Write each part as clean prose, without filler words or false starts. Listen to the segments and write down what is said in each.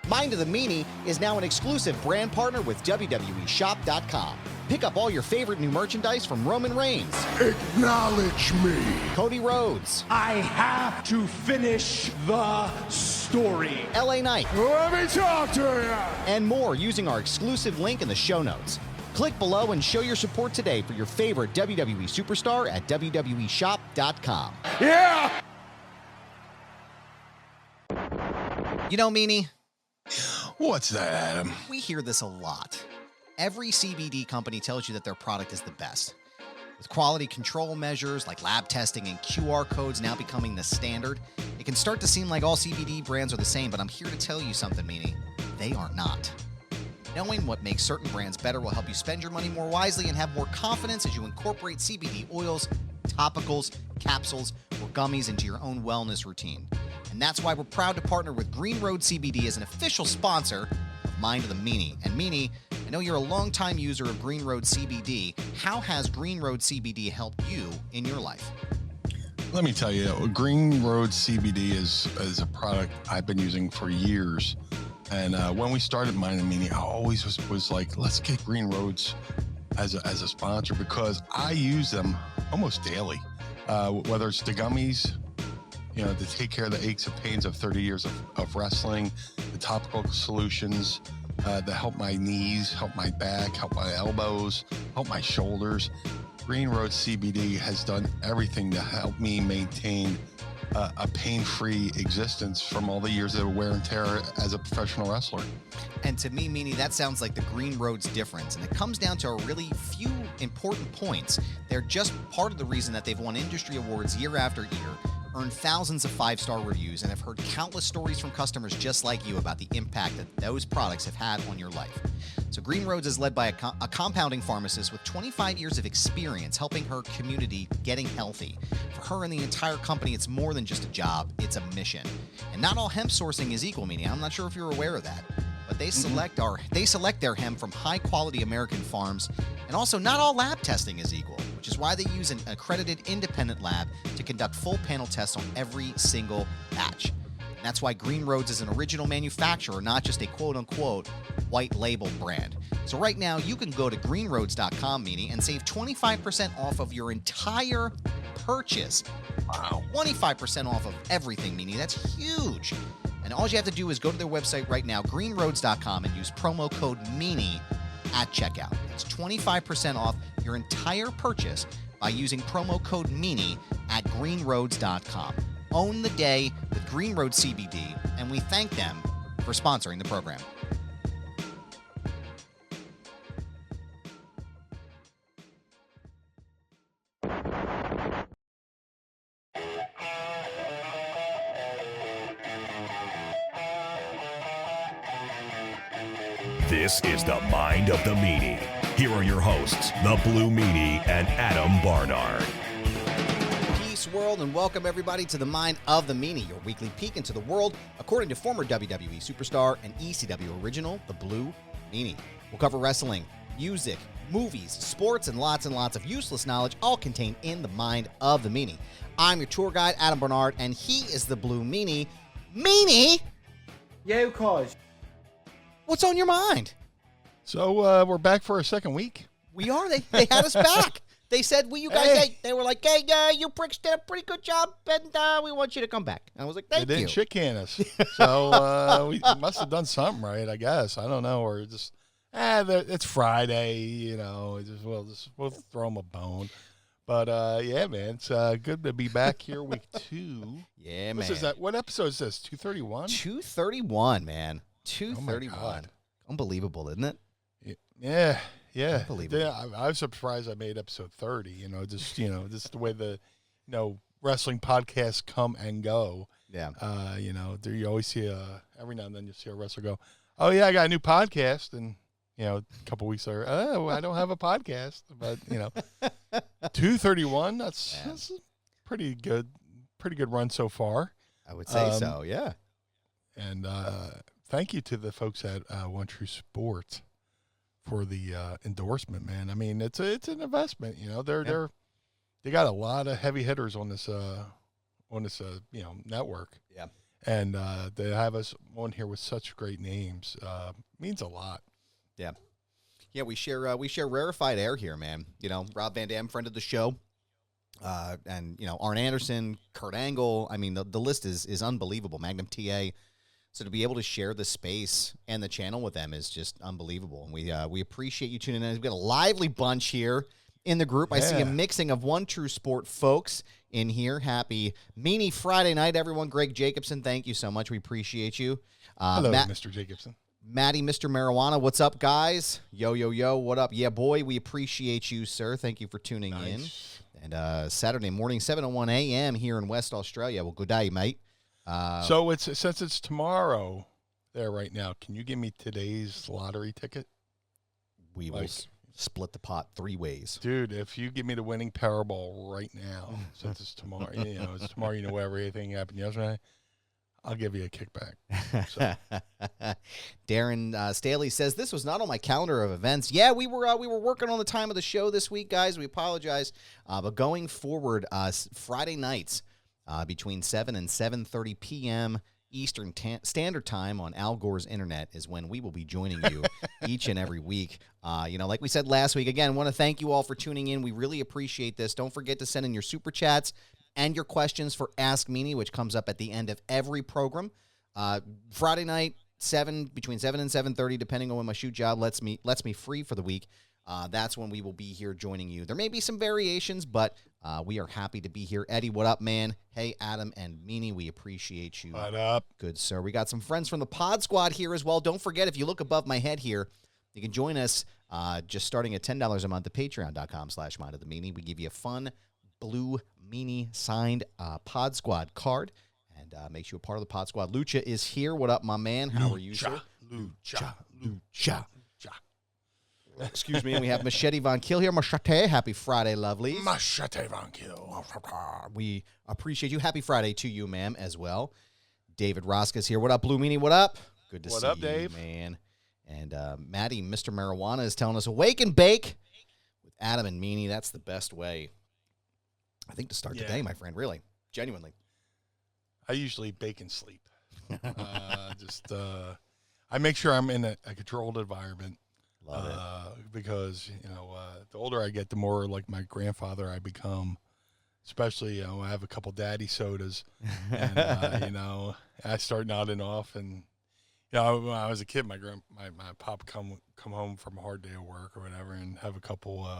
Mind of the Meanie is now an exclusive brand partner with WWEshop.com. Pick up all your favorite new merchandise from Roman Reigns, Acknowledge me. Cody Rhodes, I have to finish the story. LA Knight, Let me talk to you. and more using our exclusive link in the show notes. Click below and show your support today for your favorite WWE superstar at WWEshop.com. Yeah. You know, Meanie, What's that, Adam? we hear this a lot. Every CBD company tells you that their product is the best. With quality control measures like lab testing and QR codes now becoming the standard, it can start to seem like all CBD brands are the same, but I'm here to tell you something, Meanie. They are not. Knowing what makes certain brands better will help you spend your money more wisely and have more confidence as you incorporate CBD oils, topicals, capsules, or gummies into your own wellness routine. And that's why we're proud to partner with Green Road CBD as an official sponsor of Mind of the Meanie. And Meanie, I know you're a longtime user of Green Road CBD. How has Green Road CBD helped you in your life? Let me tell you, Green Road CBD is a product I've been using for years. And when we started Mind of the Meanie, I always was like, let's get Green Roads as a sponsor, because I use them almost daily. Whether it's the gummies, you know, to take care of the aches and pains of 30 years of wrestling, the topical solutions that help my knees, help my back, help my elbows, help my shoulders. Green Road CBD has done everything to help me maintain a pain-free existence from all the years of wear and tear as a professional wrestler. And to me, Meanie, that sounds like the Green Road's difference. And it comes down to a really few important points. They're just part of the reason that they've won industry awards year after year, earned thousands of five-star reviews, and have heard countless stories from customers just like you about the impact that those products have had on your life. So Green Roads is led by a compounding pharmacist with 25 years of experience helping her community getting healthy. For her and the entire company, it's more than just a job, it's a mission. And not all hemp sourcing is equal, Meanie. I'm not sure if you're aware of that. But they select their hemp from high-quality American farms, and also not all lab testing is equal, which is why they use an accredited independent lab to conduct full panel tests on every single batch. And that's why Green Roads is an original manufacturer, not just a quote-unquote white label brand. So right now, you can go to greenroads.com, Meanie, and save 25% off of your entire purchase. Wow. 25% off of everything, Meanie. That's huge. And all you have to do is go to their website right now, greenroads.com, and use promo code MEANIE at checkout. It's 25% off your entire purchase by using promo code MEANIE at greenroads.com. Own the day with Green Road CBD, and we thank them for sponsoring the program. This is the Mind of the Meanie. Here are your hosts, the Blue Meanie and Adam Barnard. Peace, world, and welcome everybody to the Mind of the Meanie, your weekly peek into the world, according to former WWE superstar and ECW original, the Blue Meanie. We'll cover wrestling, music, movies, sports, and lots of useless knowledge, all contained in the Mind of the Meanie. I'm your tour guide, Adam Barnard, and he is the Blue Meanie. Meanie! Yo, cause. What's on your mind? So we're back for a second week. We are. They had us back. They said, "Will you guys?" Hey. They were like, "Hey, you pricks did a pretty good job, and we want you to come back." And I was like, "Thank They you." didn't shit can us. So we must have done something right, I guess. I don't know. Or just, it's Friday, you know. We'll throw them a bone. But, yeah, man, it's good to be back here week 2. Yeah, man. What is that? What episode is this? 231? 231, man. 231. God. Unbelievable, isn't it? Yeah. Unbelievable. Yeah, I was surprised I made episode 30, just the way the, wrestling podcasts come and go. Yeah. There you always see every now and then you see a wrestler go, "Oh yeah, I got a new podcast," and a couple weeks later, "Oh, I don't have a podcast." But 231. That's a pretty good run so far. I would say so. Yeah. And thank you to the folks at One True Sports for the endorsement, man. I mean, it's an investment. They got a lot of heavy hitters on this network. Yeah. And they have us on here with such great names. Means a lot. Yeah. Yeah, we share rarefied air here, man. You know, Rob Van Dam, friend of the show. And, you know, Arn Anderson, Kurt Angle. I mean, the list is unbelievable. Magnum TA. So to be able to share the space and the channel with them is just unbelievable. And we appreciate you tuning in. We've got a lively bunch here in the group. I see a mixing of One True Sport folks in here. Happy Meanie Friday night, everyone. Greg Jacobson, thank you so much. We appreciate you. Hello, Mr. Jacobson. Maddie, Mr. Marijuana, what's up, guys? Yo, yo, yo, what up? Yeah, boy, we appreciate you, sir. Thank you for tuning in. And Saturday morning, 7:01 a.m. here in West Australia. Well, good day, mate. So since it's tomorrow there right now, can you give me today's lottery ticket? We will split the pot 3 ways. Dude, if you give me the winning Powerball right now, since it's tomorrow, it's tomorrow, everything happened yesterday, I'll give you a kickback. So. Darren Staley says, this was not on my calendar of events. Yeah, we were working on the time of the show this week, guys. We apologize. But going forward, Friday nights between 7 and 7:30 p.m. Eastern Standard Time on Al Gore's Internet is when we will be joining you each and every week. Like we said last week, again, want to thank you all for tuning in. We really appreciate this. Don't forget to send in your super chats and your questions for Ask Meanie, which comes up at the end of every program. Friday night, between 7 and 7:30, depending on when my shoot job lets me free for the week. That's when we will be here joining you. There may be some variations, but we are happy to be here. Eddie, what up, man? Hey, Adam and Meanie, we appreciate you. What up? Good, sir. We got some friends from the Pod Squad here as well. Don't forget, if you look above my head here, you can join us just starting at $10 a month at patreon.com/mindofthemeanie. We give you a fun Blue Meanie signed Pod Squad card. And makes you a part of the Pod Squad. Lucha is here. What up, my man? How are you, sir? Lucha. Excuse me. And we have Machete Von Kill here. Machete, happy Friday, lovelies. Machete Von Kill. We appreciate you. Happy Friday to you, ma'am, as well. David Rosca's here. What up, Blue Meanie? What up? Good to see you, Dave? Man. And Maddie, Mr. Marijuana, is telling us, awake and bake with Adam and Meanie. That's the best way, I think, to start the day, my friend. Really. Genuinely. I usually bake and sleep. I make sure I'm in a controlled environment. Love it. Because, the older I get, the more like my grandfather I become. Especially, I have a couple daddy sodas. And, I start nodding off. And, when I was a kid, my pop come home from a hard day of work or whatever and have a couple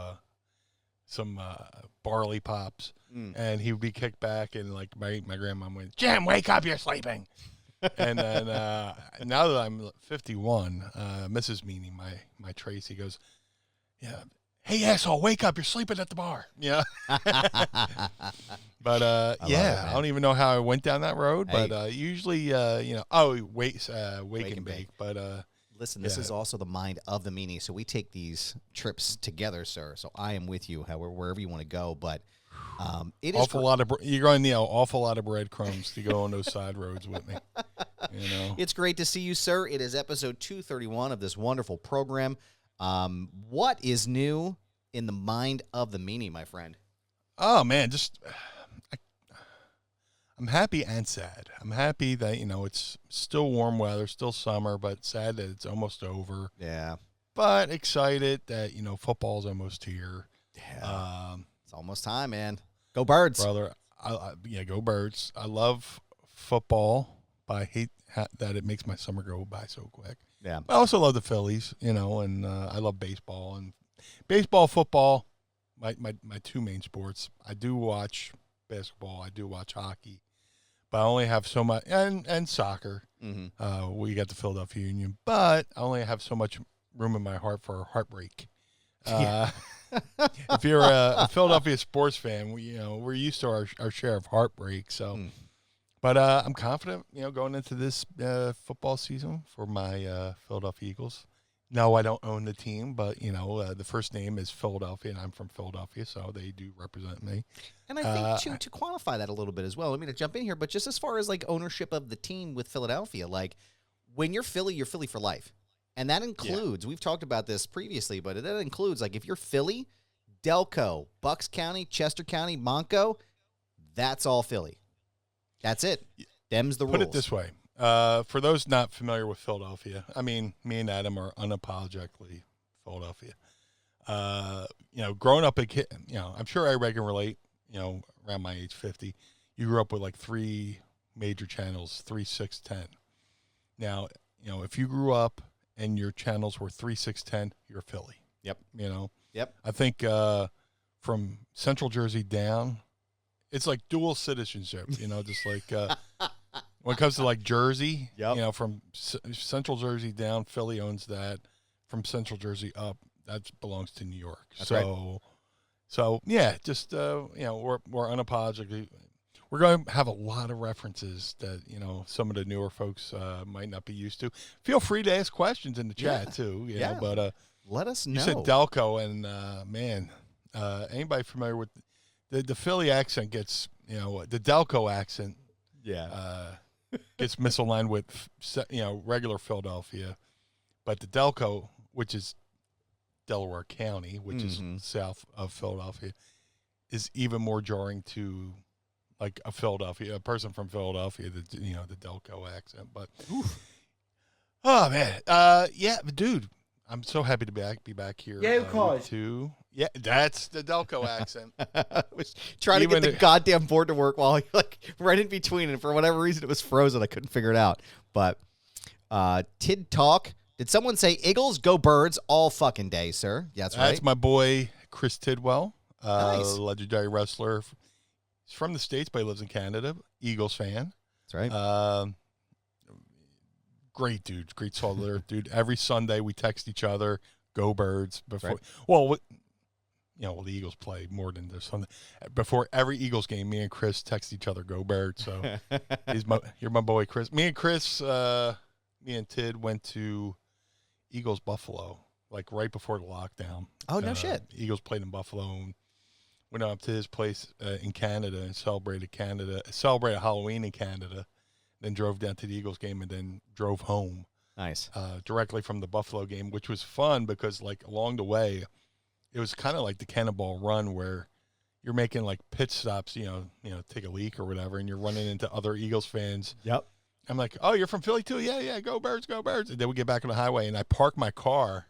some barley pops, and he would be kicked back, and like my grandma went, "Jim, wake up, you're sleeping." And then now that I'm 51, Mrs. Meanie, my Tracy, goes, "Yeah, hey asshole, wake up, you're sleeping at the bar." Yeah. But I don't even know how I went down that road, but usually wake and bake, but. Listen, this is also the mind of the Meanie, so we take these trips together, sir. So I am with you, wherever you want to go. But it is you're going to need an awful lot of breadcrumbs to go on those side roads with me. It's great to see you, sir. It is episode 231 of this wonderful program. What is new in the mind of the Meanie, my friend? Oh man, I'm happy and sad. I'm happy that, it's still warm weather, still summer, but sad that it's almost over. Yeah. But excited that, football's almost here. Yeah. It's almost time, man. Go Birds. Brother, go Birds. I love football, but I hate that it makes my summer go by so quick. Yeah. I also love the Phillies, and I love baseball. And baseball, football, my two main sports. I do watch basketball. I do watch hockey. But I only have so much, and soccer. Mm-hmm. We got the Philadelphia Union, but I only have so much room in my heart for heartbreak. If you're a Philadelphia sports fan, we're used to our share of heartbreak. So, but I'm confident, going into this football season for my Philadelphia Eagles. No, I don't own the team, but, the first name is Philadelphia, and I'm from Philadelphia, so they do represent me. And I think, to quantify that a little bit as well, to jump in here, but just as far as, like, ownership of the team with Philadelphia, like, when you're Philly for life. And that includes, we've talked about this previously, but that includes, like, if you're Philly, Delco, Bucks County, Chester County, Monco, that's all Philly. That's it. Them's the rules. Put it this way. For those not familiar with Philadelphia, I mean, me and Adam are unapologetically Philadelphia. Growing up a kid, I'm sure everybody can relate, around my age, 50. You grew up with like 3 major channels, 3, 6, 10. Now, if you grew up and your channels were 3, 6, 10, you're Philly. Yep. Yep. I think from Central Jersey down, it's like dual citizenship, just like when it comes to like Jersey, from Central Jersey down, Philly owns that. From Central Jersey up, that belongs to New York. That's right. So yeah, just we're unapologetically. We're going to have a lot of references that some of the newer folks might not be used to. Feel free to ask questions in the chat too. Yeah. But let us know. You said Delco, and anybody familiar with the Philly accent gets the Delco accent. Yeah. Gets misaligned with regular Philadelphia, but the Delco, which is Delaware County, which is south of Philadelphia, is even more jarring to like a person from Philadelphia, the Delco accent. But oh man, yeah, dude, I'm so happy to be back here. Yeah, yeah, that's the Delco accent. I was trying to get the goddamn board to work while right in between, and for whatever reason it was frozen. I couldn't figure it out. But Tid Talk. Did someone say Eagles go Birds all fucking day, sir? Yeah, that's right. That's my boy Chris Tidwell, nice. Legendary wrestler. He's from the States, but he lives in Canada. Eagles fan. That's right. Great dude, great soul there, dude. Every Sunday we text each other, "Go Birds!" Before, right. Well, the Eagles play more than this Sunday. Before every Eagles game, me and Chris text each other, "Go Birds!" So you're my boy, Chris. Me and Tid went to Eagles Buffalo, like right before the lockdown. Oh, no shit. Eagles played in Buffalo and went up to his place in Canada and celebrated Halloween in Canada, then drove down to the Eagles game and then drove home. Nice. Directly from the Buffalo game, which was fun because like along the way, it was kind of like the Cannonball Run where you're making like pit stops, take a leak or whatever, and you're running into other Eagles fans. Yep. I'm like, oh, you're from Philly too? Yeah, go Birds, go Birds. And then we get back on the highway, and I park my car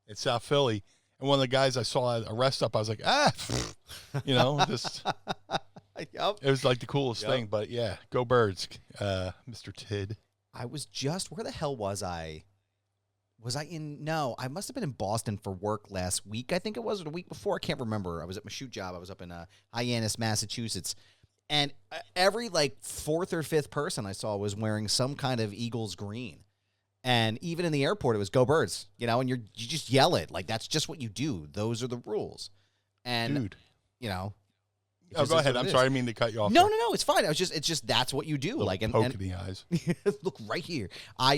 in South Philly, and one of the guys I saw at a rest stop, I was like, just Yep. It was like the coolest thing. But yeah, go Birds, Mr. Tid. I was where the hell was I? No, I must have been in Boston for work last week. I think it was, or the week before. I can't remember. I was at my shoot job. I was up in Hyannis, Massachusetts. And every fourth or fifth person I saw was wearing some kind of Eagles green. And even in the airport, it was "Go Birds," and you just yell it. Like, that's just what you do. Those are the rules. And, dude, go ahead. I'm sorry. I mean to cut you off. No, it's fine. It's just that's what you do. Poke in the eyes. Look right here. I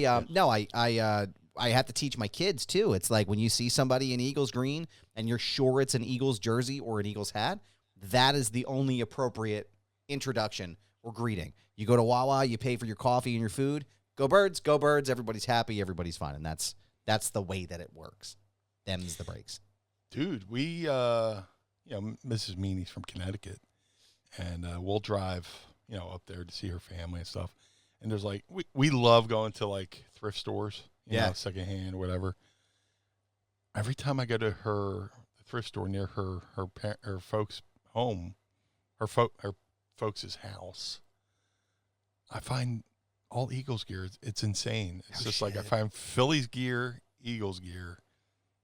have to teach my kids too. It's like when you see somebody in Eagles green and you're sure it's an Eagles jersey or an Eagles hat, that is the only appropriate introduction or greeting. You go to Wawa, you pay for your coffee and your food. Go Birds, go Birds. Everybody's happy, everybody's fine, and that's the way that it works. Them's the breaks. Dude, we Mrs. Meanie's from Connecticut, and we'll drive up there to see her family and stuff. And there's we love going to thrift stores, secondhand or whatever. Every time I go to her thrift store near her folks' home, her folks' house, I find all Eagles gear. It's insane. It's just I find Phillies gear, Eagles gear,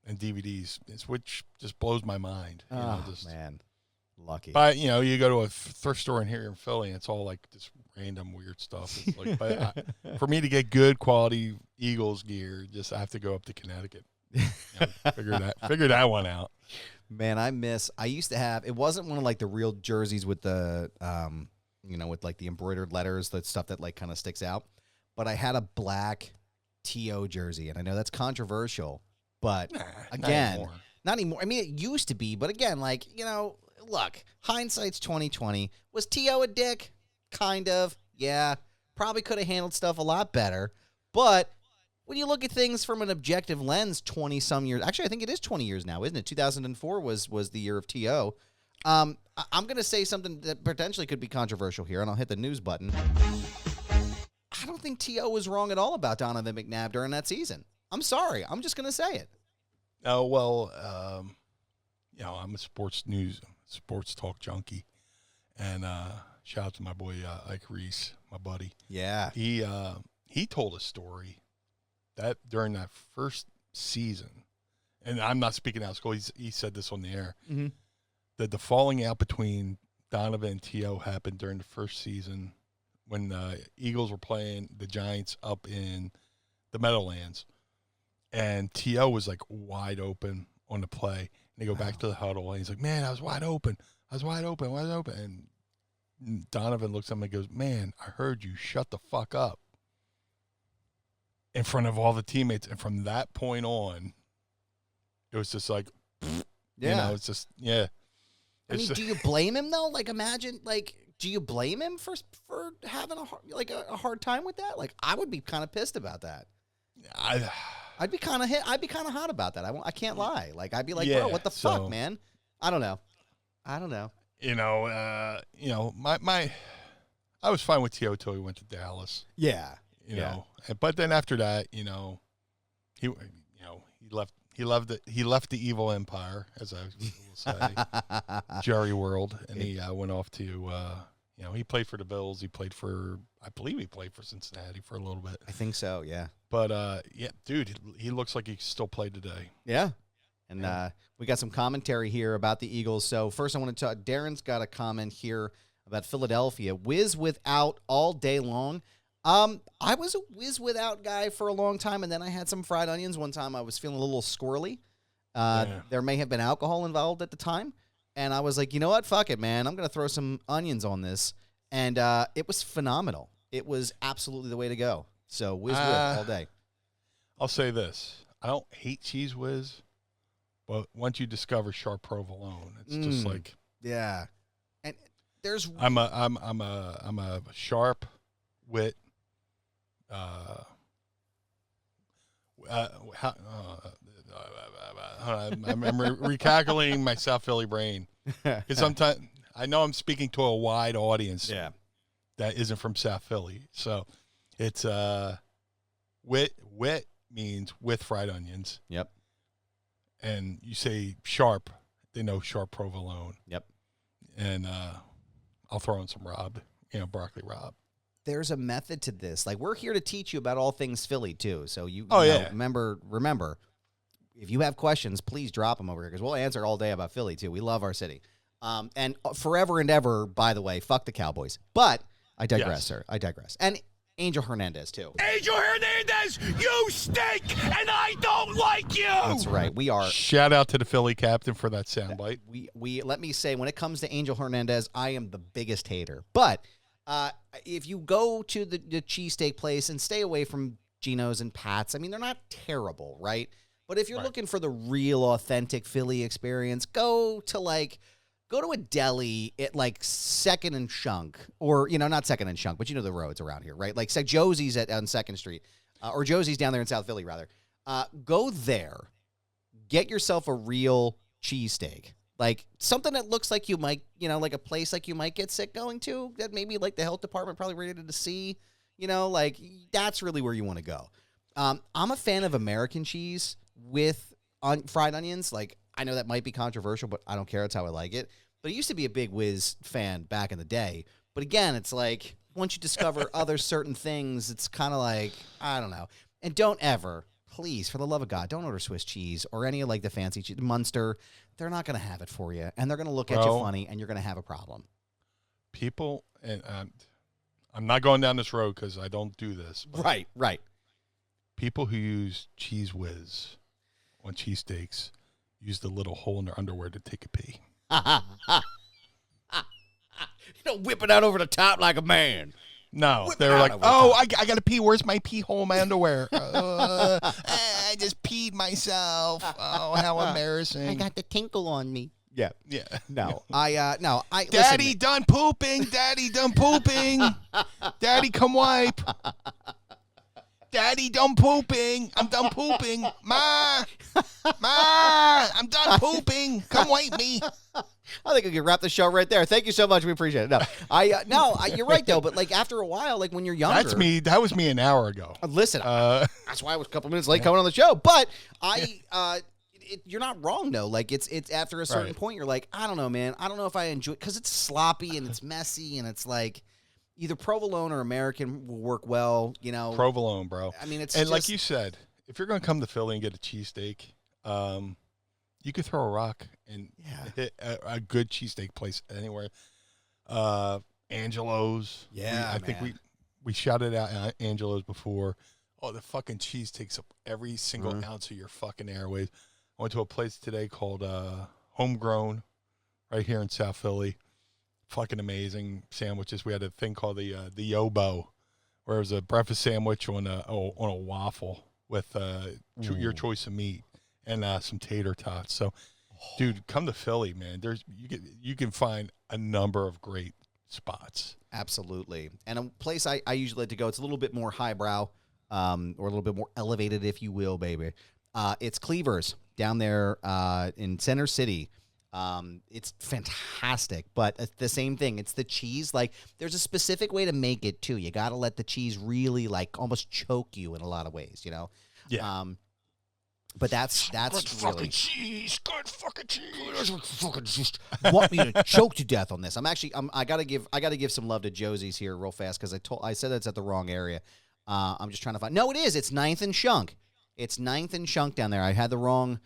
and DVDs, which just blows my mind. Man, lucky. But you go to a thrift store in here in Philly, and it's all this random weird stuff. It's but for me to get good quality Eagles gear, I have to go up to Connecticut. Figure that one out. Man, I used to have, it wasn't one of the real jerseys with the, with the embroidered letters, that stuff that kind of sticks out. But I had a black TO jersey, and I know that's controversial, but again, not anymore. I mean, it used to be, but again, look, hindsight's 2020. Was TO a dick? Kind of. Yeah. Probably could have handled stuff a lot better, but when you look at things from an objective lens, 20-some years... Actually, I think it is 20 years now, isn't it? 2004 was the year of TO. I'm going to say something that potentially could be controversial here, and I'll hit the news button. I don't think T.O. was wrong at all about Donovan McNabb during that season. I'm sorry. I'm just going to say it. Oh, well, I'm a sports talk junkie. And shout out to my boy Ike Reese, my buddy. Yeah. He told a story that during that first season, and I'm not speaking out of school, he said this on the air, that the falling out between Donovan and T.O. happened during the first season when the Eagles were playing the Giants up in the Meadowlands. And T.O. was like wide open on the play. And they go back to the huddle, and he's like, man, I was wide open. And Donovan looks at him and goes, man, I heard you. Shut the fuck up. In front of all the teammates. And from that point on, it was just like, it's just, yeah. I mean, do you blame him, though? Like, imagine, like, do you blame him for having a hard time with that? Like, I would be kind of pissed about that. I'd be kind of hot about that. I can't lie. Like, I'd be like, bro, what the fuck, man? I don't know. I was fine with T.O. till he went to Dallas. Yeah. You know, but then after that, he left the evil empire, as I will say, Jerry World, and he went off to, he played for the Bills. I believe he played for Cincinnati for a little bit. I think so, yeah. But, dude, he looks like he still played today. Yeah. And we got some commentary here about the Eagles. So first I want to talk, Darren's got a comment here about Philadelphia. Whiz without all day long. I was a whiz without guy for a long time, and then I had some fried onions. One time I was feeling a little squirrely. There may have been alcohol involved at the time. And I was like, you know what? Fuck it, man. I'm going to throw some onions on this. And it was phenomenal. It was absolutely the way to go. So whiz with all day. I'll say this. I don't hate Cheese Whiz, but once you discover sharp provolone, it's just like, yeah. And there's I'm a sharp wit. I'm recalculating my South Philly brain because sometimes I know I'm speaking to a wide audience. Yeah. That isn't from South Philly, so it's wit. Wit means with fried onions. Yep. And you say sharp, they know sharp provolone. Yep. And I'll throw in some broccoli rabe. There's a method to this. Like, we're here to teach you about all things Philly, too. So, remember, if you have questions, please drop them over here because we'll answer all day about Philly, too. We love our city. And forever and ever, by the way, fuck the Cowboys. But I digress, sir. I digress. And Angel Hernandez, too. Angel Hernandez, you stink, and I don't like you. That's right. We are. Shout out to the Philly captain for that soundbite. We let me say, when it comes to Angel Hernandez, I am the biggest hater. But if you go to the cheesesteak place and stay away from Geno's and Pat's, I mean, they're not terrible, right? But if you're looking for the real, authentic Philly experience, go to a deli at like 2nd and Shunk, or, not 2nd and Shunk, but the roads around here, right? Like Josie's on 2nd Street, or Josie's down there in South Philly, rather. Go there, get yourself a real cheesesteak. Like something that looks like you might, like a place like you might get sick going to, that maybe like the health department probably rated to see, like that's really where you want to go. I'm a fan of American cheese with fried onions. Like, I know that might be controversial, but I don't care. That's how I like it. But I used to be a big Whiz fan back in the day. But again, it's like once you discover other certain things, it's kind of like, I don't know. And don't ever, please, for the love of God, don't order Swiss cheese or any of like the fancy cheese. Munster, they're not going to have it for you. And they're going to look at you funny, and you're going to have a problem. People, and I'm not going down this road because I don't do this. Right. People who use Cheese Whiz on cheesesteaks use the little hole in their underwear to take a pee. Whip it out over the top like a man. No, they were like, I got to pee. Where's my pee hole in my underwear? I just peed myself. Oh, how embarrassing. I got the tinkle on me. Yeah. No, Daddy listen, done pooping. Daddy done pooping. Daddy, come wipe. Daddy, done pooping. I'm done pooping. Ma, I'm done pooping. Come wake me. I think we can wrap the show right there. Thank you so much. We appreciate it. No, you're right though. But like after a while, like when you're younger, That's me. That was me an hour ago. Listen, that's why I was a couple minutes late coming on the show. But you're not wrong though. Like it's after a certain point, you're like, I don't know, man. I don't know if I enjoy it because it's sloppy and it's messy and it's like either provolone or American will work well. You know, Provolone, bro. I mean, it's and just, like you said, if you're going to come to Philly and get a cheesesteak, you could throw a rock and hit a good cheesesteak place anywhere. Angelo's. Yeah, I think we shouted out Angelo's before. Oh, the fucking cheese takes up every single ounce of your fucking airways. I went to a place today called Homegrown right here in South Philly. Fucking amazing sandwiches. We had a thing called the Yobo, where it was a breakfast sandwich on a waffle with your choice of meat and some tater tots. So, dude, come to Philly, man. You can find a number of great spots. Absolutely. And a place I usually like to go, it's a little bit more highbrow, or a little bit more elevated, if you will, baby. It's Cleaver's down there in Center City. It's fantastic, but it's the same thing. It's the cheese. Like, there's a specific way to make it, too. You got to let the cheese really, like, almost choke you in a lot of ways, you know? Yeah. But that's good really fucking cheese. Good fucking cheese. fucking just want me to choke to death on this. I gotta give some love to Josie's here real fast because I said that's at the wrong area. I'm just trying to find. No, it is. It's 9th and Shunk. It's 9th and Shunk down there. I had the wrong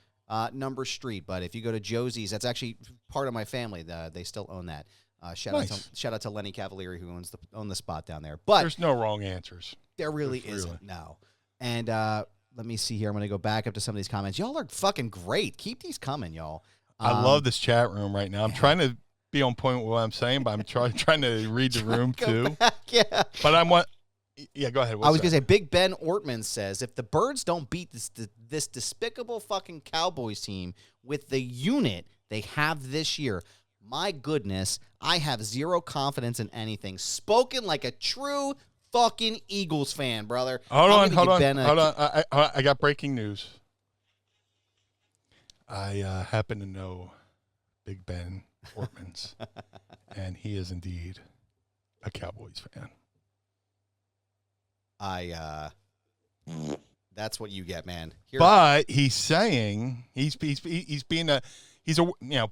number street, but if you go to Josie's, that's actually part of my family. They still own that. Shout out to Lenny Cavalieri who owns the spot down there. But there's no wrong answers. There really isn't. No. And let me see here. I'm going to go back up to some of these comments. Y'all are fucking great. Keep these coming, y'all. I love this chat room right now. I'm trying to be on point with what I'm saying, but I'm trying to read the room too. Yeah. But yeah, go ahead. I was going to say, Big Ben Ortman says, if the Birds don't beat this despicable fucking Cowboys team with the unit they have this year, my goodness, I have zero confidence in anything. Spoken like a true fucking Eagles fan, brother. Hold on. I got breaking news. I happen to know Big Ben Ortmans, and he is indeed a Cowboys fan. That's what you get, man. But he's saying he's being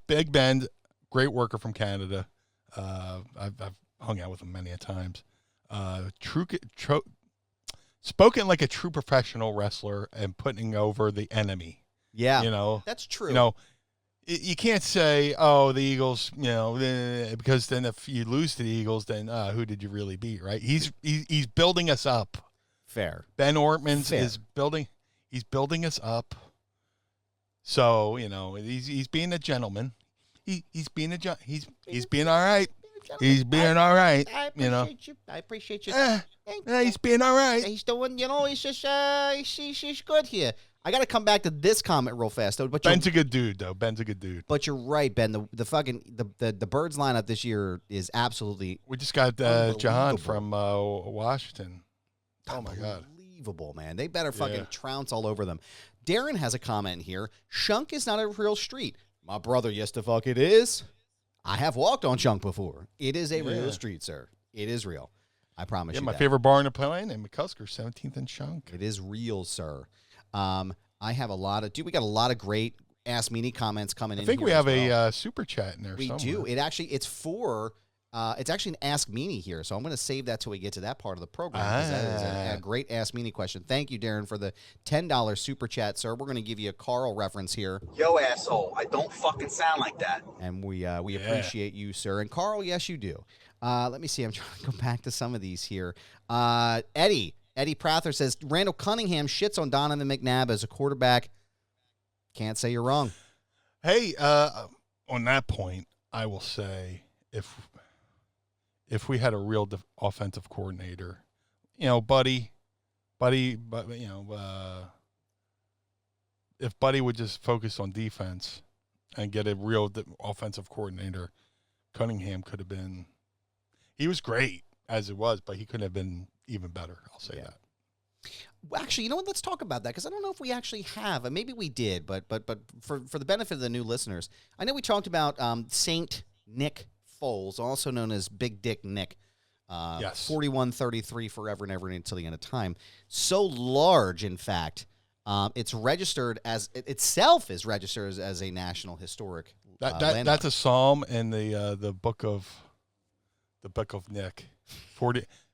Big Ben, great worker from Canada. I've hung out with him many a times. Spoken like a true professional wrestler and putting over the enemy. Yeah, that's true. You can't say, "Oh, the Eagles," because then if you lose to the Eagles, then who did you really beat? Right? He's building us up. Fair. Ben Ortmans is building. He's building us up. So he's being a gentleman. He's being all right. He's being all right. I appreciate you. I appreciate you. He's being all right. He's doing, he's just, she's good here. I got to come back to this comment real fast, though. But Ben's a good dude, though. Ben's a good dude. But you're right, Ben. The Birds lineup this year is absolutely. We just got Jahan from Washington. Oh my God. Unbelievable, man. They better fucking trounce all over them. Darren has a comment here. Shunk is not a real street. My brother, yes, the fuck it is. I have walked on Shunk before. It is a real street, sir. It is real. I promise you my favorite bar in the plane in McCusker, 17th and Shunk. It is real, sir. I have a lot of... Dude, we got a lot of great Ask Meanie comments coming in. I think we have a super chat in there somewhere. We do. It's actually an Ask Meanie here, so I'm going to save that till we get to that part of the program. That is a great Ask Meanie question. Thank you, Darren, for the $10 super chat, sir. We're going to give you a Carl reference here. Yo, asshole, I don't fucking sound like that. And we appreciate you, sir. And Carl, yes, you do. Let me see. I'm trying to go back to some of these here. Eddie Prather says, Randall Cunningham shits on Donovan McNabb as a quarterback. Can't say you're wrong. Hey, on that point, I will say if we had a real offensive coordinator, Buddy, if Buddy would just focus on defense and get a real offensive coordinator, Cunningham could have been. He was great as it was, but he could have been even better. I'll say that. Actually, you know what? Let's talk about that because I don't know if we actually have. Maybe we did, but for the benefit of the new listeners, I know we talked about Saint Nick Foles, also known as Big Dick Nick. Yes. 4133 forever and ever until the end of time. So large, in fact, it's registered as itself is registered as a national historic landmark. That's a psalm in the book of Nick.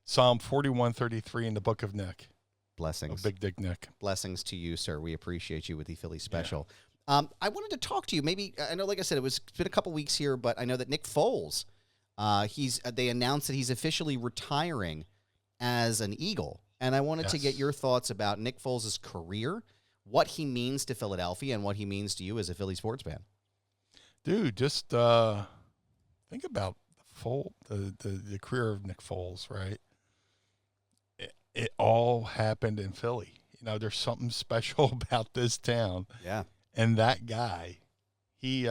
Psalm 4133 in the book of Nick. Blessings. Big Dick Nick. Blessings to you, sir. We appreciate you with the Philly special. Yeah. I wanted to talk to you. Maybe I know, like I said, it's been a couple weeks here, but I know that Nick Foles, they announced that he's officially retiring as an Eagle, and I wanted to get your thoughts about Nick Foles' career, what he means to Philadelphia, and what he means to you as a Philly sports fan. Dude, just think about the career of Nick Foles, right? It all happened in Philly. You know, there's something special about this town. Yeah. And that guy, he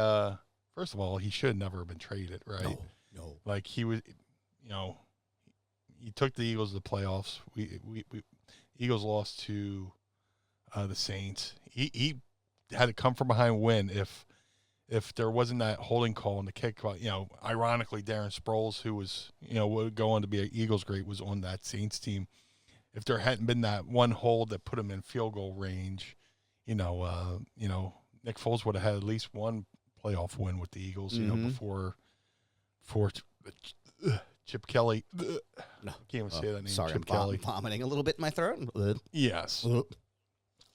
first of all, he should never have been traded, right? No. Like he was, you know, he took the Eagles to the playoffs. We Eagles lost to the Saints. He had to come from behind win if there wasn't that holding call in the kick. You know, ironically, Darren Sproles, who was, you know, would go on to be an Eagles great, was on that Saints team. If there hadn't been that one hold that put him in field goal range, you know, Nick Foles would have had at least one playoff win with the Eagles, you know, before Chip Kelly. No, I can't even say that name. Sorry, Chip I'm Kelly. vomiting a little bit in my throat. Yes.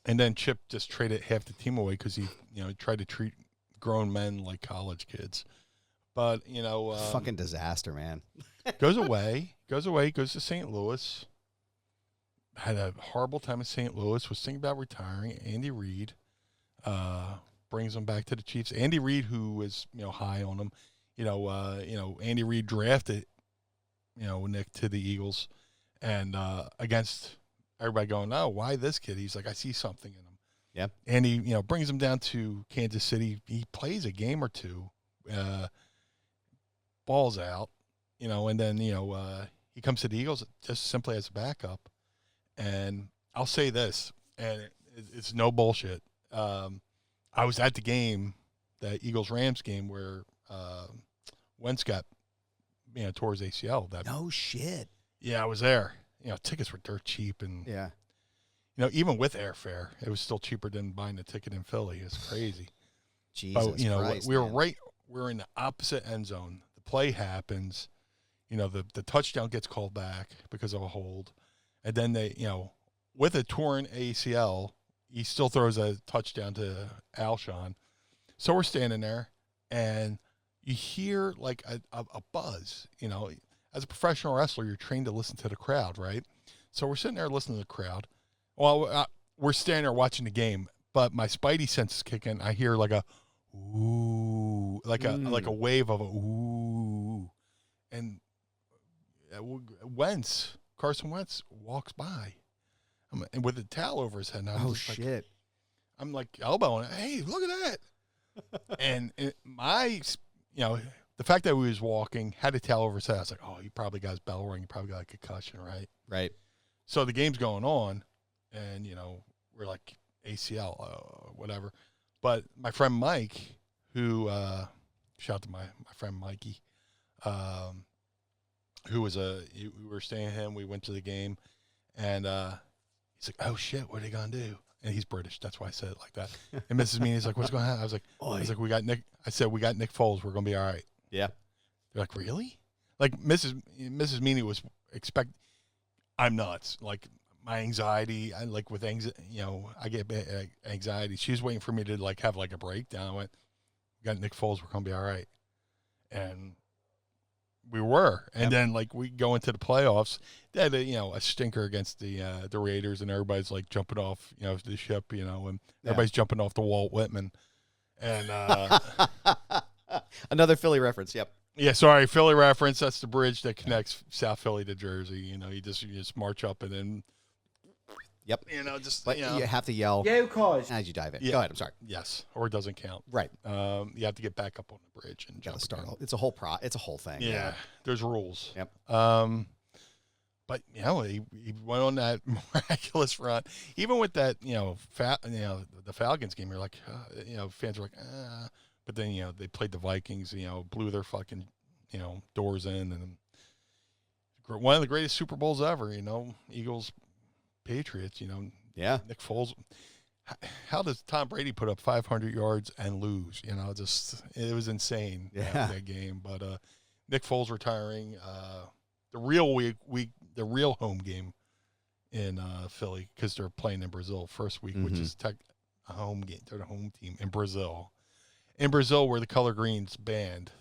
And then Chip just traded half the team away because he, you know, tried to treat grown men like college kids. But, you know. Fucking disaster, man. goes to St. Louis. Had a horrible time in St. Louis, was thinking about retiring. Andy Reid brings him back to the Chiefs. Andy Reid, who was, you know, high on him. You know, Andy Reid drafted, you know, Nick to the Eagles. And against everybody going, oh, why this kid? He's like, I see something in him. Yeah. And he, you know, brings him down to Kansas City. He plays a game or two, balls out, you know, and then, you know, he comes to the Eagles just simply as a backup. And I'll say this, and it's no bullshit. I was at the game, that Eagles-Rams game, where Wentz got, you know, tore his ACL. No shit. Yeah, I was there. You know, tickets were dirt cheap, and yeah, you know, even with airfare, it was still cheaper than buying a ticket in Philly. It's crazy. Jesus, but, you know, Christ, we were man. we're in the opposite end zone. The play happens. You know, the touchdown gets called back because of a hold. And then they, you know, with a torn ACL, he still throws a touchdown to Alshon. So we're standing there, and you hear like a buzz. You know, as a professional wrestler, you're trained to listen to the crowd, right? So we're sitting there listening to the crowd. Well, we're standing there watching the game, but my spidey senses kick in. I hear like a ooh, like a wave of a ooh, and Carson Wentz walks by, and with a towel over his head. And I'm just shit! Like, I'm like elbowing. Hey, look at that! And you know, the fact that he was walking, had a towel over his head. I was like, oh, he probably got his bell ring. He probably got a concussion, right? Right. So the game's going on, and you know, we're like ACL, whatever. But my friend Mike, who shout out to my friend Mikey, who was we were staying with him. We went to the game, and he's like, "Oh shit, what are they gonna do?" And he's British, that's why I said it like that. And Mrs. Meanie's like, "What's going on?" I was like, "We got Nick." I said, "We got Nick Foles. We're gonna be all right." Yeah. They're like, "Really?" Like Mrs. Meanie was I'm nuts. Like my anxiety, you know, I get anxiety. She was waiting for me to like have like a breakdown. I went, "We got Nick Foles. We're gonna be all right," and we were. And then like we go into the playoffs. They had a stinker against the Raiders, and everybody's like jumping off, you know, the ship, you know, and everybody's jumping off the Walt Whitman. And another Philly reference. Yep. Yeah, sorry, Philly reference. That's the bridge that connects South Philly to Jersey. You know, you just march up and then. Yep. You know, just but you know. You have to yell. Yo, cause. As you dive in. Yeah. Go ahead. I'm sorry. Yes, or it doesn't count. Right. You have to get back up on the bridge and Gotta jump. start. Again. It's a whole thing. Yeah, there's rules. Yep. But he went on that miraculous run. Even with that, the Falcons game, you're like, fans are like, but then they played the Vikings, blew their fucking doors in, and one of the greatest Super Bowls ever. Eagles, Patriots. Yeah. Nick Foles. How does Tom Brady put up 500 yards and lose? It was insane. That game. But Nick Foles retiring. The real home game in Philly, because they're playing in Brazil first week, which is a home game. They're the home team in Brazil. In Brazil, where the color green's banned,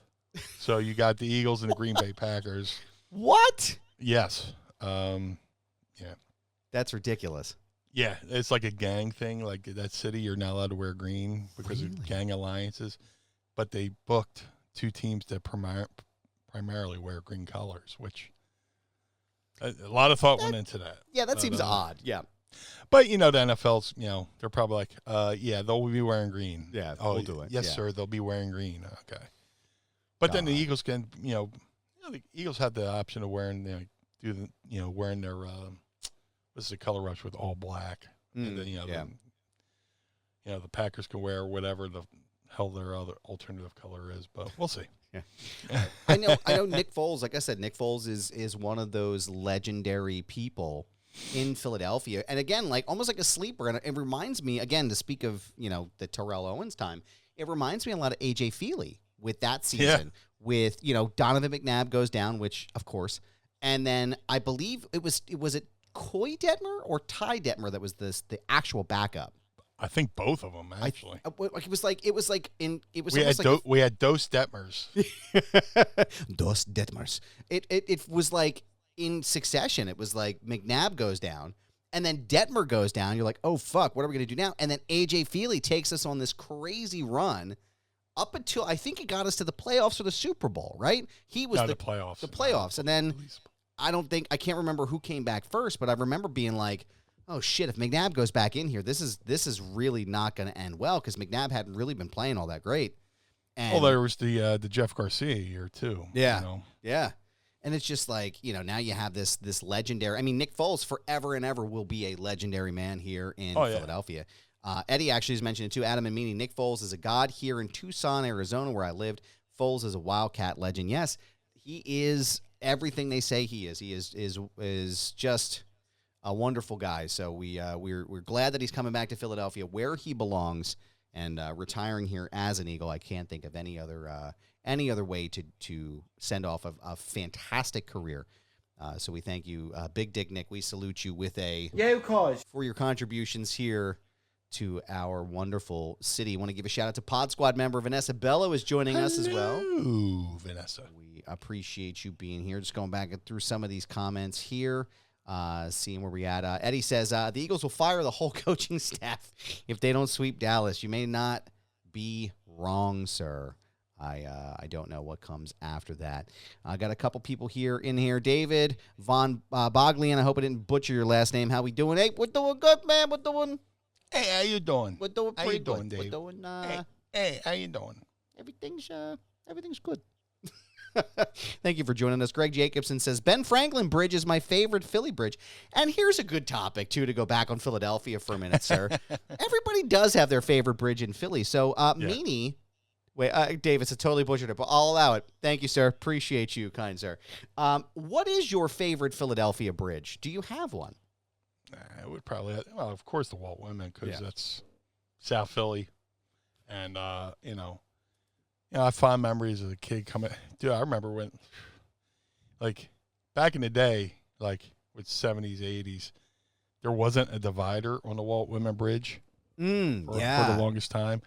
so you got the Eagles and the Green Bay Packers. What? Yes. That's ridiculous. Yeah, it's like a gang thing. Like that city, you're not allowed to wear green because of gang alliances. But they booked two teams that primarily wear green colors, which a lot of thought went into that. Yeah, that seems odd. Yeah. But, the NFL's, they're probably like, they'll be wearing green. Yeah, we'll do it. Yes, sir, they'll be wearing green. Okay. But then the Eagles can, the Eagles have the option of wearing, wearing their, this is a color rush with all black. And then, the Packers can wear whatever the hell their other alternative color is, but we'll see. Yeah. I know Nick Foles, like I said, Nick Foles is one of those legendary people in Philadelphia. And again, like almost like a sleeper. And it reminds me, again, to speak of, the Terrell Owens time, it reminds me a lot of A.J. Feely with that season with, Donovan McNabb goes down, which of course, and then I believe it was Coy Detmer or Ty Detmer that was the actual backup. I think both of them actually. We had Dos Detmers. Dos Detmers. It was like in succession. It was like McNabb goes down, and then Detmer goes down. You're like, oh fuck, what are we gonna do now? And then AJ Feely takes us on this crazy run up until I think it got us to the playoffs or the Super Bowl. Right? He was the playoffs. The playoffs, and then I can't remember who came back first, but I remember being like, oh shit, if McNabb goes back in here, this is really not going to end well, because McNabb hadn't really been playing all that great. And there was the Jeff Garcia year too. Yeah, yeah, and it's just like now you have this legendary. I mean, Nick Foles forever and ever will be a legendary man here in Philadelphia. Eddie actually has mentioned it too. Adam and Meanie, Nick Foles is a god here in Tucson, Arizona, where I lived. Foles is a Wildcat legend. Yes, he is everything they say he is. He is just a wonderful guy. So we're glad that he's coming back to Philadelphia, where he belongs, and retiring here as an Eagle. I can't think of any other way to send off a fantastic career. So we thank you, Big Dick Nick. We salute you with a for your contributions here to our wonderful city. I want to give a shout out to Pod Squad member Vanessa Bello is joining us as well. Ooh, Vanessa. We appreciate you being here. Just going back through some of these comments here. Seeing where we at. Eddie says the Eagles will fire the whole coaching staff if they don't sweep Dallas. You may not be wrong, sir. I don't know what comes after that. I got a couple people in here. David Von Boglian. I hope I didn't butcher your last name. How we doing? Hey, we're doing good, man. We're doing. Hey, how you doing? We're doing pretty good. How you doing, Dave? We're doing. Hey, how you doing? Everything's good. Thank you for joining us. Greg Jacobson says, Ben Franklin Bridge is my favorite Philly bridge. And here's a good topic, too, to go back on Philadelphia for a minute, sir. Everybody does have their favorite bridge in Philly. So, Meanie, wait, Davis, I totally butchered it, but I'll allow it. Thank you, sir. Appreciate you, kind sir. What is your favorite Philadelphia bridge? Do you have one? I would probably, of course, the Walt Whitman, because that's South Philly. And, I have fond memories as a kid coming. Dude, I remember when, like, back in the day, like, with 70s, 80s, there wasn't a divider on the Walt Whitman Bridge for the longest time.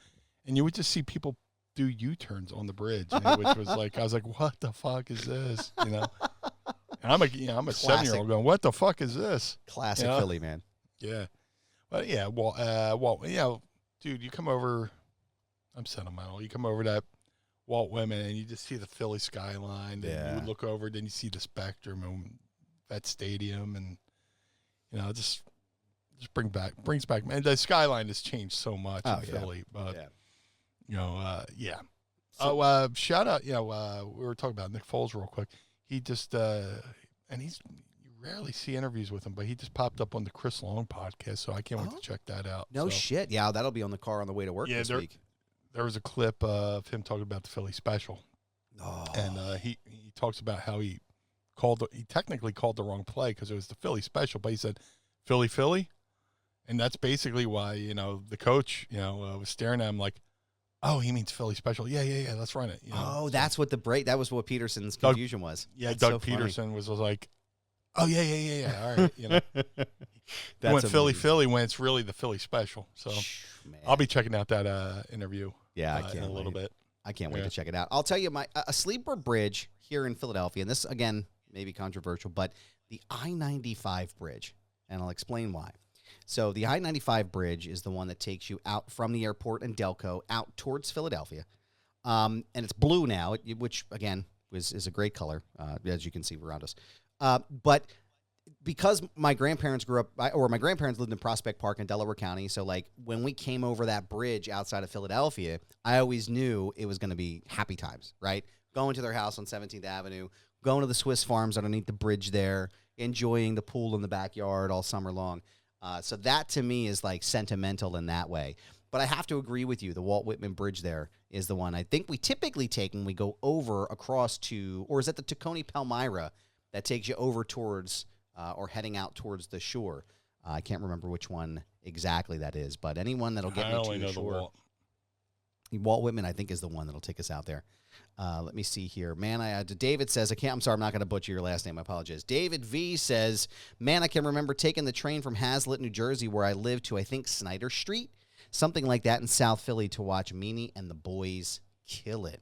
And you would just see people do U-turns on the bridge, which was like, I was like, what the fuck is this? And I'm a 7-year-old going, what the fuck is this? Classic Philly, man. Yeah. But, yeah, Walt, dude, you come over, I'm sentimental. You come over that Walt Whitman, and you just see the Philly skyline. And you look over, then you see the Spectrum and that stadium, and just brings back. Man, the skyline has changed so much in Philly, but shout out. We were talking about Nick Foles real quick. He just and he's rarely see interviews with him, but he just popped up on the Chris Long podcast, so I can't wait to check that out. No shit. Yeah, that'll be on the car on the way to work this week. There was a clip of him talking about the Philly special. Oh. And he talks about how he technically called the wrong play because it was the Philly special, but he said, Philly. And that's basically why, the coach, was staring at him like, oh, he means Philly special. Yeah, let's run it. That's what that was what Peterson's confusion was. Yeah, that's Doug so Peterson was like, oh, yeah. All right. That's went Philly when it's really the Philly special. So man. I'll be checking out that interview in a little bit. I can't wait to check it out. I'll tell you, a sleeper bridge here in Philadelphia, and this, again, may be controversial, but the I-95 bridge, and I'll explain why. So the I-95 bridge is the one that takes you out from the airport in Delco out towards Philadelphia, and it's blue now, which, again, is a great color, as you can see around us. But because my grandparents my grandparents lived in Prospect Park in Delaware County, so like when we came over that bridge outside of Philadelphia, I always knew it was going to be happy times, right? Going to their house on 17th Avenue, going to the Swiss farms underneath the bridge there, enjoying the pool in the backyard all summer long. So that to me is like sentimental in that way. But I have to agree with you. The Walt Whitman Bridge there is the one I think we typically take when we go over across to, or is that the Tacony Palmyra that takes you over towards or heading out towards the shore. I can't remember which one exactly that is, but anyone that'll get me to the shore. Walt Whitman, I think, is the one that'll take us out there. Let me see here. Man, David says, I'm sorry, I'm not going to butcher your last name. I apologize. David V says, man, I can remember taking the train from Hazlitt, New Jersey, where I live, to, I think, Snyder Street, something like that in South Philly, to watch Meanie and the boys kill it.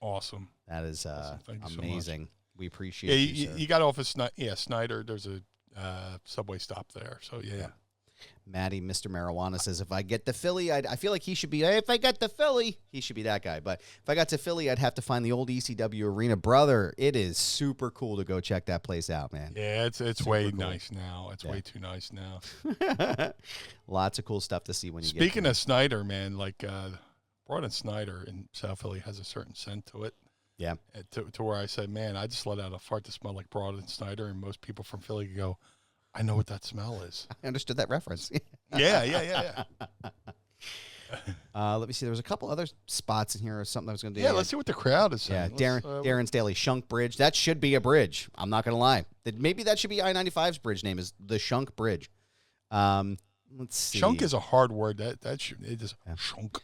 Awesome. That is awesome. amazing. So we appreciate you, sir. You got off of Snyder. There's a subway stop there. So, yeah. Maddie, Mr. Marijuana, says, if I get to Philly, I feel like he should be, if I got to Philly, he should be that guy. But if I got to Philly, I'd have to find the old ECW arena. Brother, it is super cool to go check that place out, man. Yeah, it's way cool. Nice now. It's way too nice now. Lots of cool stuff to see when you Speaking of Snyder, man, like Broad & Snyder in South Philly has a certain scent to it. Yeah. To where I said, man, I just let out a fart that smelled like Broad & Snyder, and most people from Philly go, I know what that smell is. I understood that reference. Yeah. Let me see. There was a couple other spots in here or something I was going to do. Yeah, let's see what the crowd is saying. Yeah, Darren's Daily Shunk Bridge. That should be a bridge. I'm not going to lie. Maybe that should be I-95's bridge name is the Shunk Bridge. Let's see. Shunk is a hard word. That should it is shunk.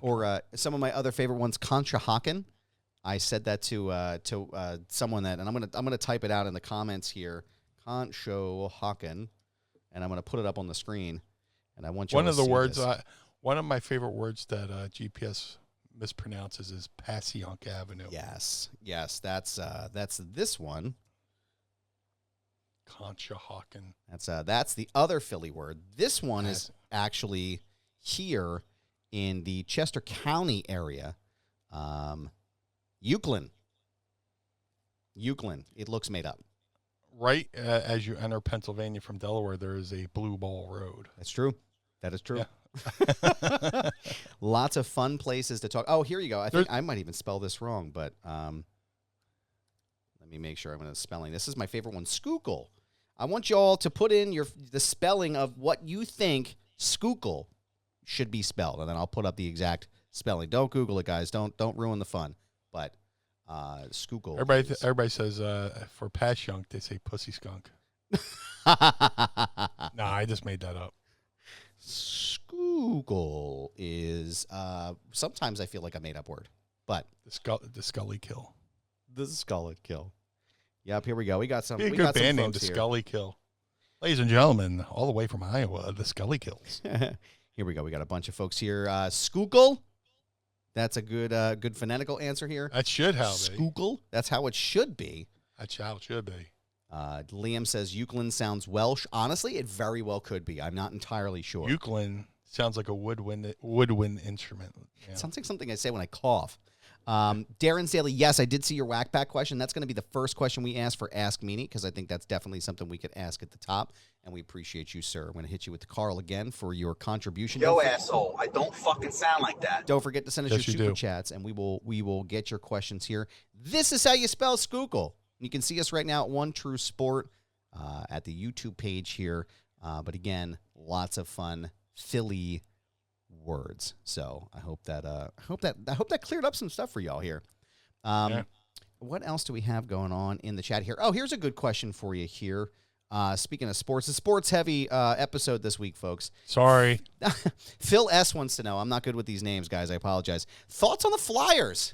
Or some of my other favorite ones, Conshohocken. I said that to someone that, and I'm gonna type it out in the comments here. Conshohocken, and I'm going to put it up on the screen, and I want you to see words. This. One of my favorite words that GPS mispronounces is Passyunk Avenue. Yes, that's this one. Conshohocken. That's the other Philly word. This one is actually here in the Chester County area. Euclid. It looks made up. Right as you enter Pennsylvania from Delaware, there is a Blue Ball Road. That's true. That is true. Yeah. Lots of fun places to talk. Oh, here you go. I think I might even spell this wrong, but let me make sure I'm going to spelling. This is my favorite one, Schuylkill. I want you all to put in the spelling of what you think Schuylkill should be spelled, and then I'll put up the exact spelling. Don't Google it, guys. Don't ruin the fun. But Schuylkill. Everybody says for Passyunk they say pussy skunk. Nah, I just made that up. Schuylkill is sometimes I feel like a made up word, but the Scully Kill. The Scully Kill. Yep, here we go. We got some. Be a good band name, the Scully Kill. Ladies and gentlemen, all the way from Iowa, the Scully Kills. Here we go. We got a bunch of folks here. Schuylkill. That's a good phonetical answer here. That should how be. Schuylkill. That's how it should be. That's how it should be. Liam says Euclid sounds Welsh. Honestly, it very well could be. I'm not entirely sure. Euclid sounds like a woodwind instrument. Yeah. It sounds like something I say when I cough. Darren Staley, yes, I did see your whack pack question. That's going to be the first question we ask for Ask Meanie, because I think that's definitely something we could ask at the top, and we appreciate you, sir. I'm going to hit you with Carl again for your contribution. Yo, asshole, I don't fucking sound like that. Don't forget to send us your super chats, and we will get your questions here. This is how you spell Schuylkill. You can see us right now at One True Sport. at the YouTube page here. But again, lots of fun Philly words. So I hope that cleared up some stuff for y'all here. What else do we have going on in the chat here? Oh, here's a good question for you here. Speaking of sports, a sports-heavy episode this week, folks. Sorry. Phil S. wants to know. I'm not good with these names, guys. I apologize. Thoughts on the Flyers?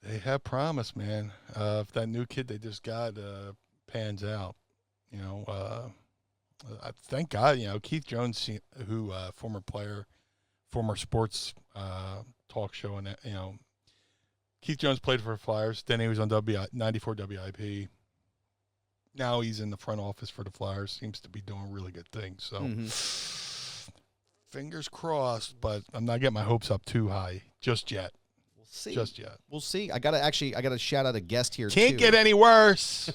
They have promise, man. If that new kid they just got pans out, thank God, Keith Jones, who former player, former sports talk show, and Keith Jones played for the Flyers. Then he was on 94 WIP. Now he's in the front office for the Flyers. Seems to be doing really good things. So fingers crossed, but I'm not getting my hopes up too high just yet. We'll see. Just yet. We'll see. I gotta shout out a guest here. Can't too. get any worse.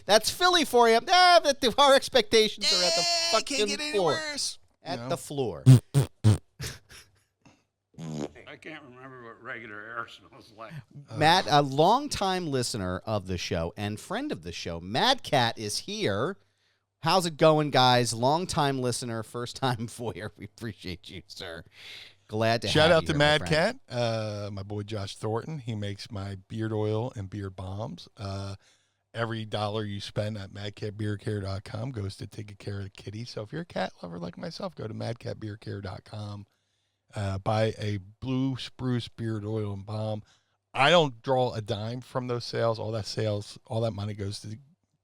That's Philly for you. Our expectations are at the fucking can't get any floor. worse. At the floor. I can't remember what regular air smells like. Matt, a longtime listener of the show and friend of the show, Mad Cat is here. How's it going, guys? Longtime listener, first time voyeur. We appreciate you, sir. Glad to Shout have out you to here, Mad my Cat, friend. my boy Josh Thornton. He makes my beard oil and beard balms. Every dollar you spend at madcatbeardcare.com goes to taking care of the kitty. So if you're a cat lover like myself, go to madcatbeardcare.com. Buy a blue spruce beard oil and balm. I don't draw a dime from those sales. All that money goes to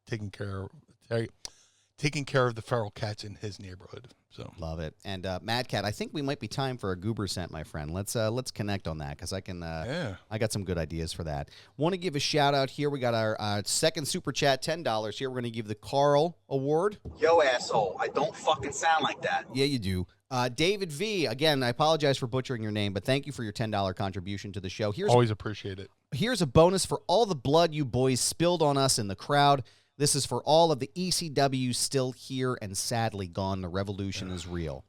taking care of the feral cats in his neighborhood. So Love it. And Mad Cat, I think we might be time for a goober scent, my friend. Let's connect on that because I got some good ideas for that. Want to give a shout out here. We got our second super chat, $10 here. We're going to give the Carl Award. Yo, asshole, I don't fucking sound like that. Yeah, you do. David V, again, I apologize for butchering your name, but thank you for your $10 contribution to the show. Always appreciate it. Here's a bonus for all the blood you boys spilled on us in the crowd. This is for all of the ECWs still here and sadly gone. The revolution is real.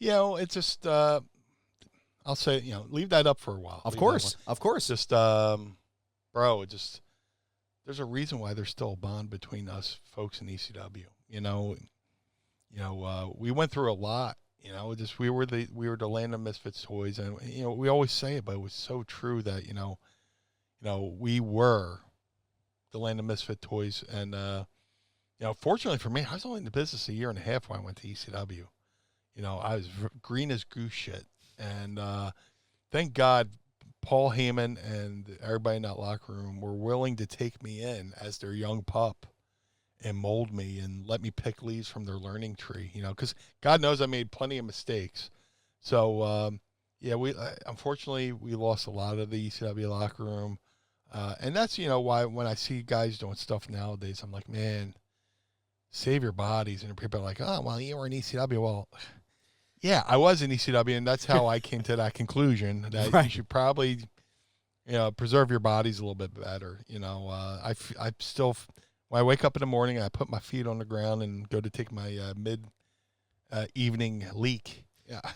It's just, I'll say, leave that up for a while. Of course. Just, there's a reason why there's still a bond between us folks in ECW. We went through a lot. We were the land of misfits toys, and we always say it, but it was so true that we were the land of misfit toys, and fortunately for me, I was only in the business a year and a half when I went to ECW. I was green as goose shit, and thank God Paul Heyman and everybody in that locker room were willing to take me in as their young pup and mold me and let me pick leaves from their learning tree, because God knows I made plenty of mistakes. So, we unfortunately, we lost a lot of the ECW locker room. And that's, why when I see guys doing stuff nowadays, I'm like, man, save your bodies. And people are like, oh, well, you were in ECW. Well, yeah, I was in ECW, and that's how I came to that conclusion that you should probably, preserve your bodies a little bit better. I still... When I wake up in the morning and I put my feet on the ground and go to take my evening leak,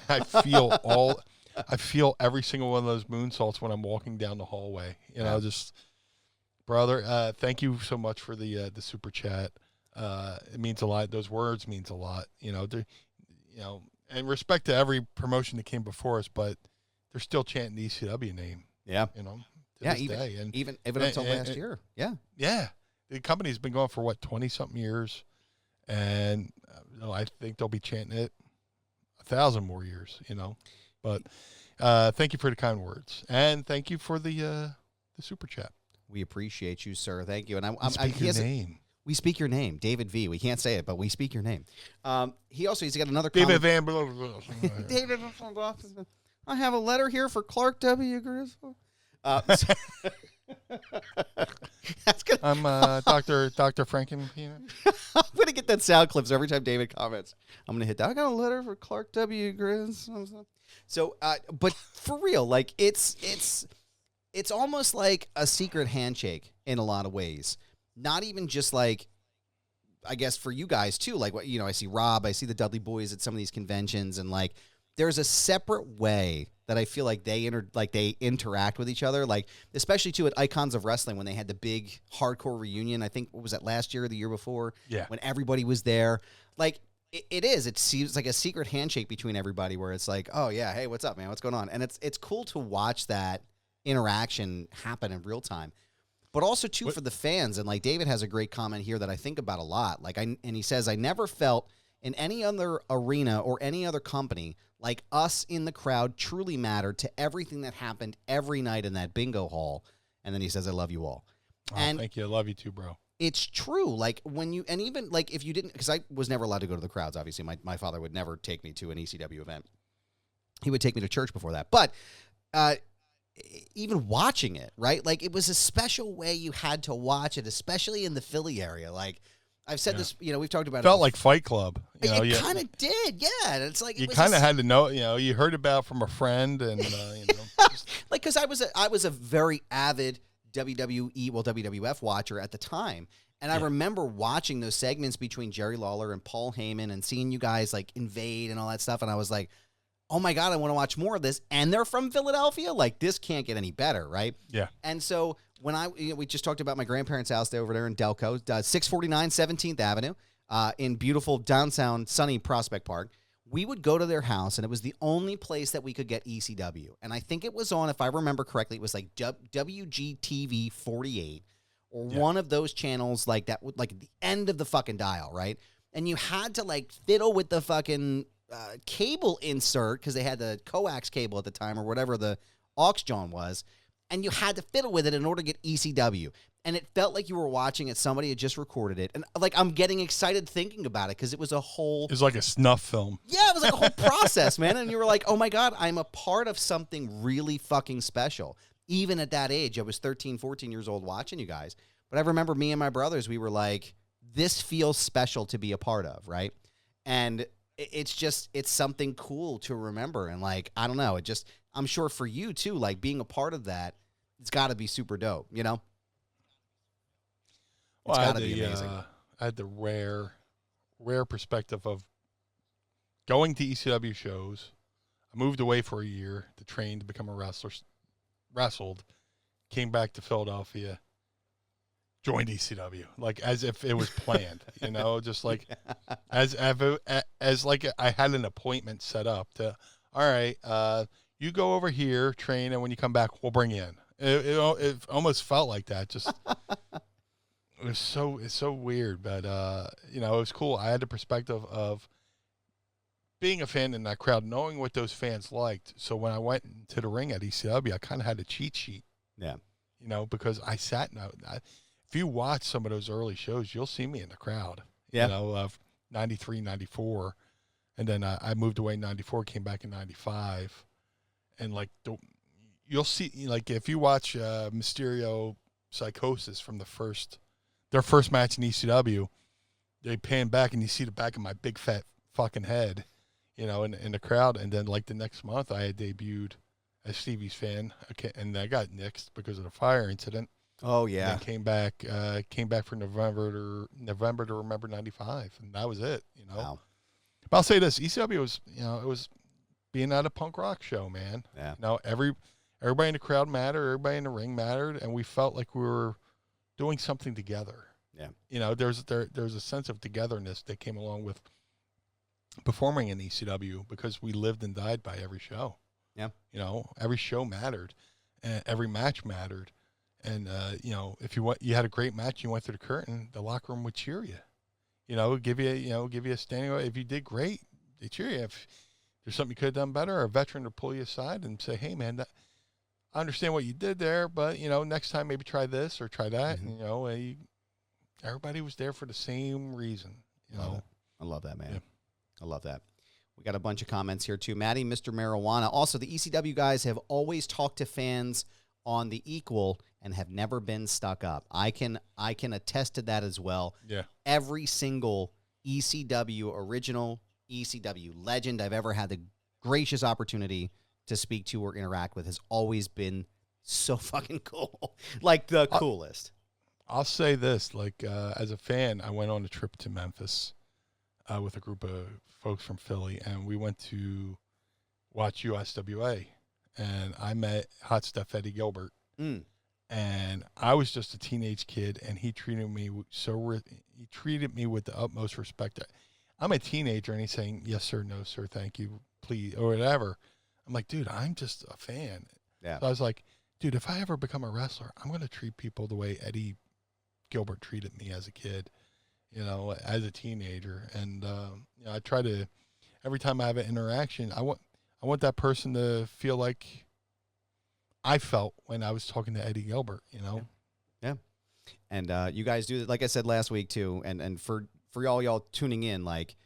I feel every single one of those moonsaults when I'm walking down the hallway. Brother, thank you so much for the super chat. It means a lot. Those words means a lot. And respect to every promotion that came before us, but they're still chanting the ECW name. Yeah. To this day. And even until last year. Yeah. Yeah. The company's been going for 20-something years, and I think they'll be chanting it 1,000 more years. But thank you for the kind words, and thank you for the super chat. We appreciate you, sir. Thank you. And Speak your name. We speak your name, David V. We can't say it, but we speak your name. He's got another David comment. Van. David. I have a letter here for Clark W. Griswold. I'm Dr. Franken. I'm gonna get that sound clip. So every time David comments, I'm gonna hit that. I got a letter for Clark W. Grizz. So, but for real, like it's almost like a secret handshake in a lot of ways. Not even just like, I guess for you guys too. Like what I see Rob, I see the Dudley Boys at some of these conventions, and like there's a separate way that I feel like they interact with each other, like especially too at Icons of Wrestling when they had the big hardcore reunion. I think what was that last year or the year before? Yeah. When everybody was there, like it seems like a secret handshake between everybody where it's like, oh yeah, hey, what's up, man? What's going on? And it's cool to watch that interaction happen in real time. But also too for the fans, and like David has a great comment here that I think about a lot. Like and he says, I never felt in any other arena or any other company like us in the crowd truly mattered to everything that happened every night in that bingo hall. And then he says, I love you all. Oh, and thank you. I love you too, bro. it's true. Like when you, and even like if you didn't, because I was never allowed to go to the crowds, obviously. My father would never take me to an ECW event. He would take me to church before that. But even watching it, right? Like it was a special way you had to watch it, especially in the Philly area. Like I've said this, we've talked about Felt like Fight Club. It kind of did, yeah. And it's like you kind of had to know, you heard about from a friend, and like because I was a very avid WWF watcher at the time, and I remember watching those segments between Jerry Lawler and Paul Heyman, and seeing you guys like invade and all that stuff, and I was like, oh my God, I want to watch more of this. And they're from Philadelphia, like this can't get any better, right? Yeah. And so when we just talked about my grandparents' house over there in Delco, 649 17th Avenue, in beautiful downtown sunny Prospect Park. We would go to their house, and it was the only place that we could get ECW. And I think it was on, if I remember correctly, it was like WGTV 48 or one of those channels like that, like at the end of the fucking dial, right? And you had to like fiddle with the fucking cable insert because they had the coax cable at the time or whatever the aux john was, and you had to fiddle with it in order to get ECW. And it felt like you were watching it. Somebody had just recorded it. And, like, I'm getting excited thinking about it because it was a whole... It was like a snuff film. Yeah, it was like a whole process, man. And you were like, oh, my God, I'm a part of something really fucking special. Even at that age, I was 13, 14 years old watching you guys. But I remember me and my brothers, we were like, this feels special to be a part of, right? And it's something cool to remember. And, like, I don't know. I'm sure for you, too, like, being a part of that, it's got to be super dope, you know? It's got to be amazing. I had the rare perspective of going to ECW shows. I moved away for a year to train to become a wrestler. Wrestled, came back to Philadelphia, joined ECW, like as if it was planned, just like as like I had an appointment set up to. All right, you go over here, train, and when you come back, we'll bring you in. It almost felt like that. Just. It's so weird, but it was cool. I had the perspective of being a fan in that crowd, knowing what those fans liked. So when I went to the ring at ECW, I kind of had a cheat sheet. Yeah. Because I sat if you watch some of those early shows, you'll see me in the crowd. Yeah. Of 93, 94, and then I moved away in 94, came back in 95, and like you'll see, like if you watch Mysterio Psychosis from their first match in ECW, they pan back and you see the back of my big fat fucking head, in the crowd. And then like the next month I had debuted as Stevie's fan, and I got nixed because of the fire incident. Oh yeah. And came back for November to Remember 95, and that was it, Wow. But I'll say this, ECW was, it was being at a punk rock show, man. Yeah. Everybody in the crowd mattered, everybody in the ring mattered, and we felt like we were doing something together. Yeah. There's a sense of togetherness that came along with performing in ECW because we lived and died by every show. Yeah. Every show mattered, and every match mattered. And, if you had a great match, you went through the curtain, the locker room would cheer you, give you a standing. If you did great, they cheer you. If there's something you could have done better, a veteran to pull you aside and say, hey man, I understand what you did there, but next time maybe try this or try that. Mm-hmm. And, everybody was there for the same reason. I love that, man. Yeah. I love that. We got a bunch of comments here too. Maddie, Mr. Marijuana. Also, the ECW guys have always talked to fans on the equal and have never been stuck up. I can attest to that as well. Yeah. Every single ECW original, ECW legend I've ever had the gracious opportunity to speak to or interact with has always been so fucking cool. Like the coolest. I'll say this, like as a fan, I went on a trip to Memphis with a group of folks from Philly, and we went to watch USWA, and I met Hot Stuff Eddie Gilbert. And I was just a teenage kid, and he treated me he treated me with the utmost respect. I'm a teenager, and he's saying, yes, sir, no, sir, thank you, please, or whatever. I'm like, dude, I'm just a fan. Yeah. So I was like, dude, if I ever become a wrestler, I'm going to treat people the way Eddie Gilbert treated me as a kid, as a teenager. And I try to, every time I have an interaction, I want that person to feel like I felt when I was talking to Eddie Gilbert, Yeah. And you guys do, like I said last week too, and for y'all tuning in, like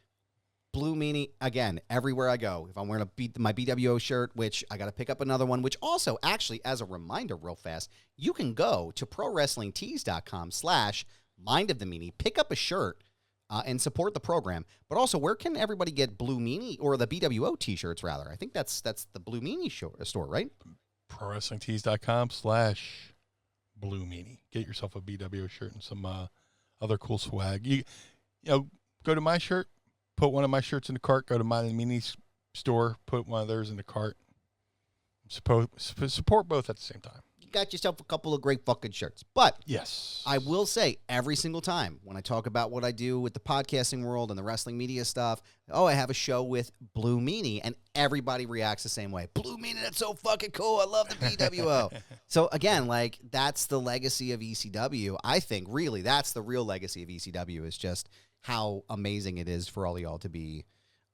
Blue Meanie, again, everywhere I go, if I'm wearing my BWO shirt, which I got to pick up another one, which also, actually, as a reminder real fast, you can go to prowrestlingtees.com/mindofthemeanie, pick up a shirt, and support the program. But also, where can everybody get Blue Meanie, or the BWO t-shirts, rather? I think that's the Blue Meanie store, right? prowrestlingtees.com/Blue Meanie. Get yourself a BWO shirt and some other cool swag. You go to my shirt, put one of my shirts in the cart, go to my Meanie's store, put one of theirs in the cart. Support both at the same time. You got yourself a couple of great fucking shirts. But yes, I will say every single time when I talk about what I do with the podcasting world and the wrestling media stuff, I have a show with Blue Meanie, and everybody reacts the same way. Blue Meanie, that's so fucking cool. I love the BWO. So again, like, that's the legacy of ECW. I think really that's the real legacy of ECW, is just how amazing it is for all of y'all to be,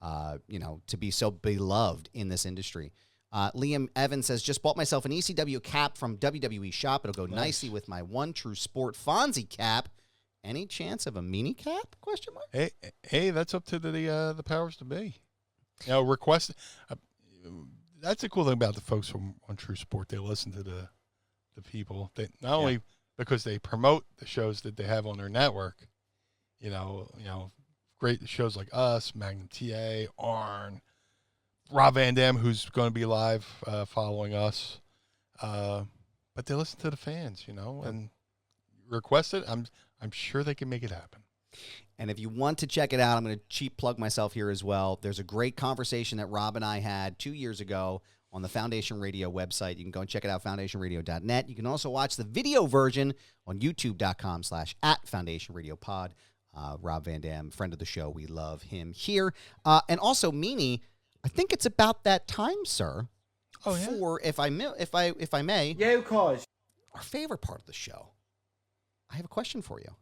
to be so beloved in this industry. Liam Evans says, just bought myself an ECW cap from WWE shop. It'll go nicely with my One True Sport Fonzie cap. Any chance of a Meanie cap? Question mark. Hey, that's up to the powers to be. Request. That's the cool thing about the folks from One True Sport. They listen to the people. They not only because they promote the shows that they have on their network. Great shows like us, Magnum TA, Arn, Rob Van Dam, who's going to be live following us. But they listen to the fans, and request it. I'm sure they can make it happen. And if you want to check it out, I'm going to cheap plug myself here as well. There's a great conversation that Rob and I had 2 years ago on the Foundation Radio website. You can go and check it out, foundationradio.net. You can also watch the video version on youtube.com/@foundationradiopod. Rob Van Dam, friend of the show. We love him here. And also, Meanie, I think it's about that time, sir. Oh, yeah. For, if I may. Yeah, of course. Our favorite part of the show. I have a question for you.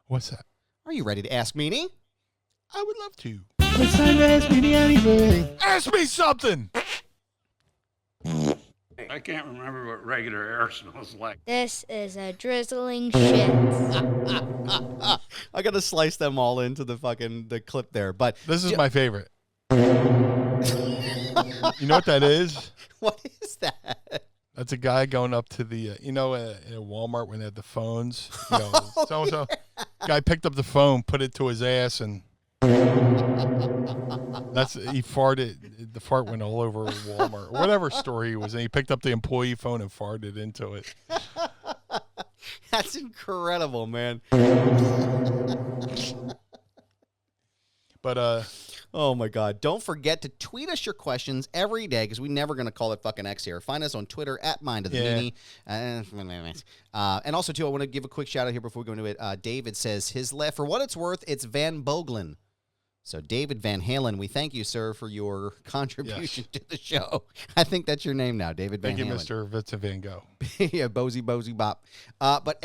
What's that? Are you ready to ask Meanie? I would love to. It's time to ask Meanie anything. Ask me something. I can't remember what regular air smells like. This is a drizzling shit. I gotta slice them all into the clip there, but This is my favorite. You know what that is? What is that? That's a guy going up to the, in a Walmart when they had the phones. So guy picked up the phone, put it to his ass, and he farted. The fart went all over Walmart, whatever store he was in. He picked up the employee phone and farted into it. That's incredible, man. But oh my God! Don't forget to tweet us your questions every day, because we're never gonna call it fucking X here. Find us on Twitter @MindOfTheMeanie. And also too, I want to give a quick shout out here before we go into it. David says for what it's worth, it's Van Boglin. So David Van Halen, we thank you, sir, for your contribution to the show. I think that's your name now, David Van Halen. Thank you, Mr. Vincent Van Gogh. Yeah, Bozy Bop. But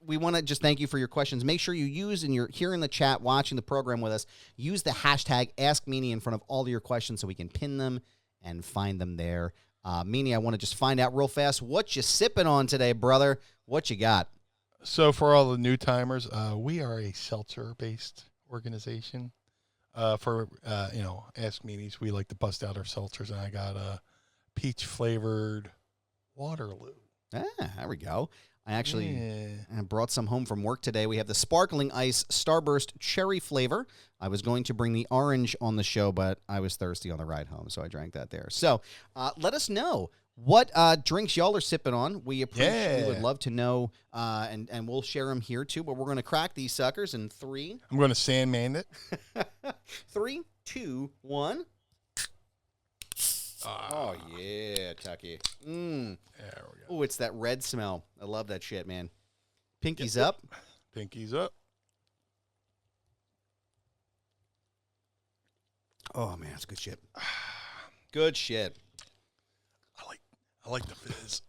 we want to just thank you for your questions. Make sure you use, and you're here in the chat watching the program with us, use the hashtag AskMeanie in front of all of your questions so we can pin them and find them there. Meanie, I want to just find out real fast what you sipping on today, brother. What you got? So for all the new timers, we are a seltzer-based organization. For Ask Meanies, we like to bust out our seltzers, and I got a peach-flavored Waterloo. There we go. I actually brought some home from work today. We have the Sparkling Ice Starburst Cherry flavor. I was going to bring the orange on the show, but I was thirsty on the ride home, so I drank that there. So let us know what drinks y'all are sipping on. We appreciate. We would love to know, and we'll share them here too. But we're going to crack these suckers in 3. I'm going to Sandman it. 3, 2, 1. Oh, yeah, Tucky. There we go. Oh, it's that red smell. I love that shit, man. Pinkies up. Pinkies up. Oh, man, it's good shit. Good shit. I like the fizz.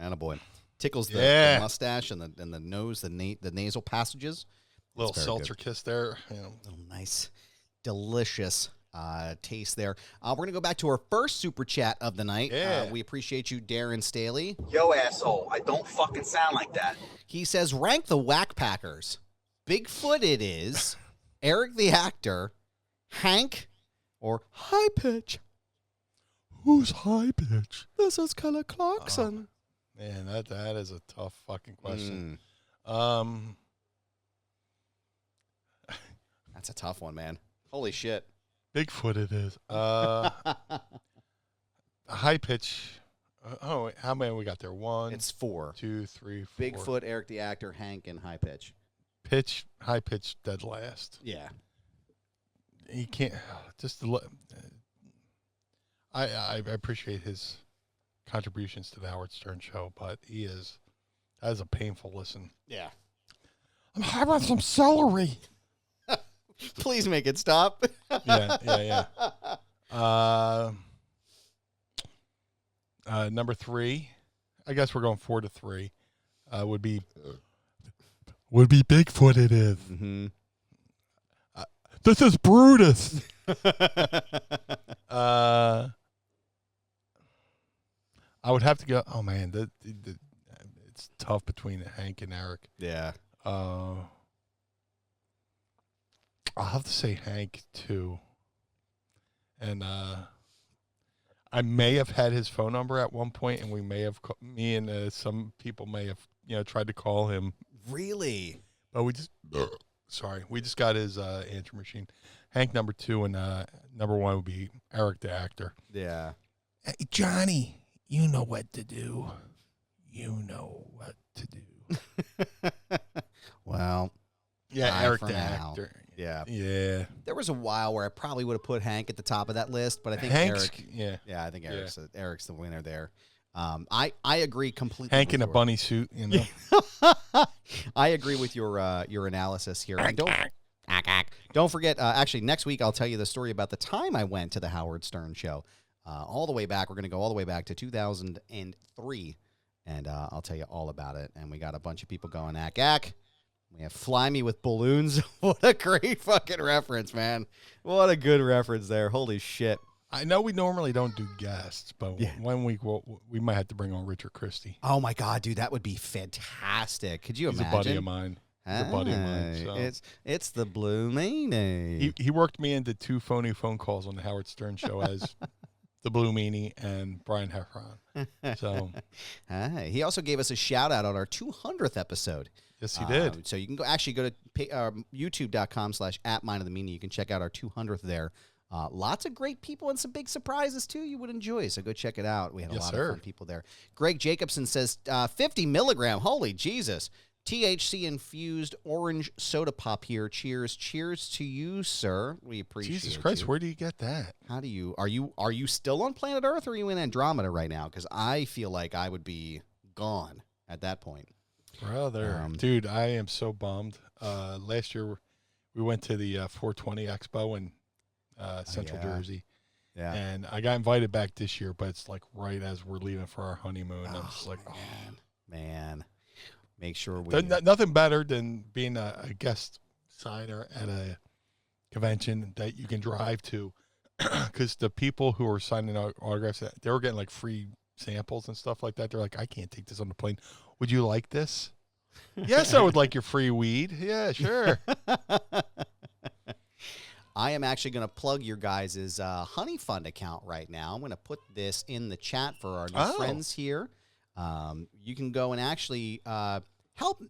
Attaboy. Tickles the mustache and the nose, the nasal passages. Little seltzer kiss there. Little nice, delicious taste there. We're going to go back to our first super chat of the night. Yeah. We appreciate you, Darren Staley. Yo, asshole, I don't fucking sound like that. He says, rank the Whack Packers. Bigfoot it is, Eric the actor, Hank, or High Pitch. Who's High Pitch? This is Kelly Clarkson. Man, that is a tough fucking question. That's a tough one, man. Holy shit. Bigfoot it is. High Pitch. How many we got there? It's 4. 2, 3, 4. Bigfoot, Eric the actor, Hank, and High Pitch. High Pitch, dead last. Yeah. He can't. I appreciate his contributions to the Howard Stern show, but that is a painful listen. Yeah. I'm having some celery. Please make it stop. Yeah. Number 3, I guess we're going 4 to 3. Would be Bigfoot. It is. Mm-hmm. This is Brutus. I would have to go. Oh man, it's tough between Hank and Eric. Yeah. I'll have to say Hank too. And I may have had his phone number at one point, and we may have me and some people may have tried to call him. Really? But we just got his answer machine. Hank number 2 and number 1 would be Eric the actor. Yeah. Hey, Johnny, you know what to do. You know what to do. Well, yeah, Eric the actor. Yeah. Yeah. There was a while where I probably would have put Hank at the top of that list, but I think Eric. Yeah. Yeah, I think Eric's the winner there. I agree completely. Hank in a bunny suit, I agree with your analysis here. And don't forget. Actually, next week I'll tell you the story about the time I went to the Howard Stern show. All the way back. We're going to go all the way back to 2003, and I'll tell you all about it. And we got a bunch of people going ack. We have Fly Me with Balloons. What a great fucking reference, man. What a good reference there. Holy shit. I know we normally don't do guests, but one week we might have to bring on Richard Christie. Oh, my God, dude. That would be fantastic. Could you imagine? He's a buddy of mine. So. It's the Blue Meanie. He worked me into 2 phone calls on the Howard Stern show as the Blue Meanie and Brian Heffron. So he also gave us a shout out on our 200th episode. Yes, he did. So you can go to youtube.com/@mindofthemeanie. You can check out our 200th there. Lots of great people and some big surprises, too, you would enjoy. So go check it out. We had a lot of fun people there. Greg Jacobson says 50 milligram. Holy Jesus. THC-infused orange soda pop here. Cheers. Cheers to you, sir. We appreciate it. Jesus Christ, where do you get that? How do you... Are you still on planet Earth, or are you in Andromeda right now? Because I feel like I would be gone at that point. Brother. Dude, I am so bummed. Last year, we went to the 420 Expo in Central Jersey. Yeah. And I got invited back this year, but it's like right as we're leaving for our honeymoon. I'm just like, man. Make sure we... Nothing better than being a guest signer at a convention that you can drive to, because the people who are signing autographs, they were getting like free samples and stuff like that. They're like, I can't take this on the plane. Would you like this? Yes, I would like your free weed. Yeah, sure. I am actually going to plug your guys' Honey Fund account right now. I'm going to put this in the chat for our new friends here. You can go and actually help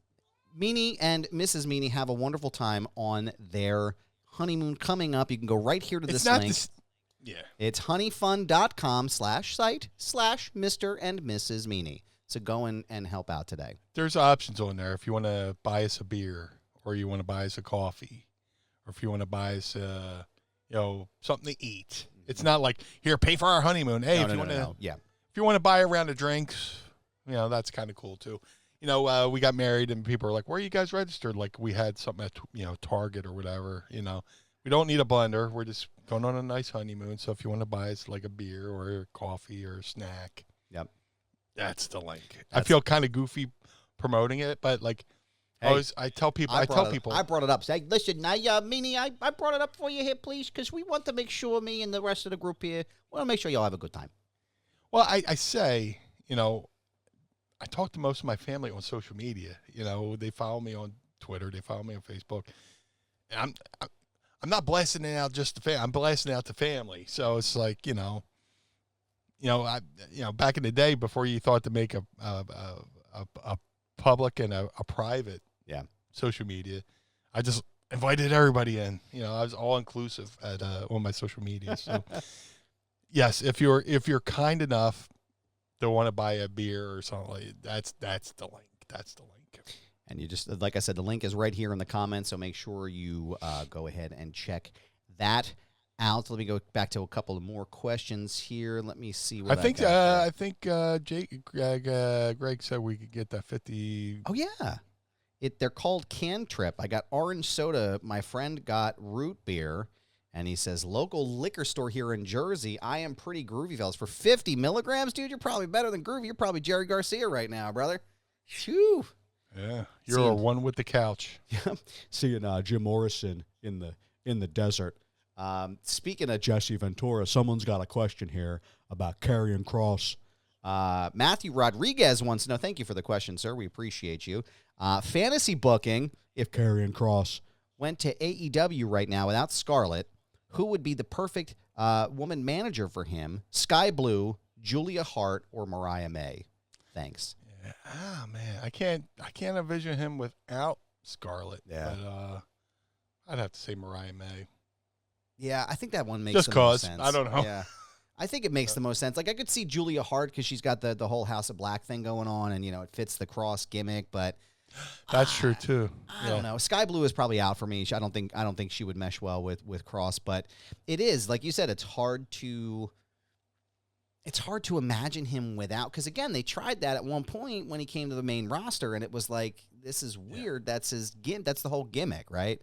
Meanie and Mrs. Meanie have a wonderful time on their honeymoon coming up. You can go right here to this link. It's honeyfund.com/site/Mr. and Mrs. Meanie. So go in and help out today. There's options on there if you want to buy us a beer, or you want to buy us a coffee, or if you want to buy us something to eat. It's not like, here, pay for our honeymoon. Hey, if you want to buy a round of drinks, that's kind of cool too. We got married and people were like, where are you guys registered? Like we had something at, Target or whatever, We don't need a blender. We're just going on a nice honeymoon. So if you want to buy us like a beer or a coffee or a snack. Yep. That's the link. I feel kind of goofy promoting it, but like, I tell people. I brought it up. Say, listen, now, Meanie, I brought it up for you here, please, because we want to make sure me and the rest of the group here want to make sure y'all have a good time. Well, I say, I talk to most of my family on social media. They follow me on Twitter, they follow me on Facebook, and I'm not blasting it out just to family. I'm blasting out to family. So it's like, back in the day before you thought to make a public and a private social media, I just invited everybody in. I was all inclusive at on my social media. So yes, if you're kind enough to want to buy a beer or something like that's the link. That's the link. And you just, like I said, the link is right here in the comments, so make sure you go ahead and check that out. Let me go back to a couple of more questions here. Let me see what I think Greg said we could get that 50. Oh yeah. They're called Can Trip. I got orange soda. My friend got root beer, and he says, local liquor store here in Jersey. I am pretty groovy, fellas. For 50 milligrams, dude, you're probably better than groovy. You're probably Jerry Garcia right now, brother. Phew. Yeah, you're a one with the couch. Yeah, seeing Jim Morrison in the desert. Speaking of Jesse Ventura, someone's got a question here about Karrion Kross. Matthew Rodriguez wants to know, thank you for the question, sir. We appreciate you. Fantasy booking, if Karrion Kross went to AEW right now without Scarlett, who would be the perfect woman manager for him? Sky Blue, Julia Hart, or Mariah May? Thanks. Yeah. Ah, man, I can't envision him without Scarlett. Yeah. But I'd have to say Mariah May. Yeah, I think that one makes just the most cause sense. I don't know. Yeah, I think it makes the most sense. Like I could see Julia Hart because she's got the whole House of Black thing going on, and it fits the Cross gimmick. But that's true too. I don't know. Sky Blue is probably out for me. I don't think she would mesh well with Cross. But it is, like you said, it's hard to imagine him without. Because again, they tried that at one point when he came to the main roster, and it was like, this is weird. Yeah. That's the whole gimmick, right?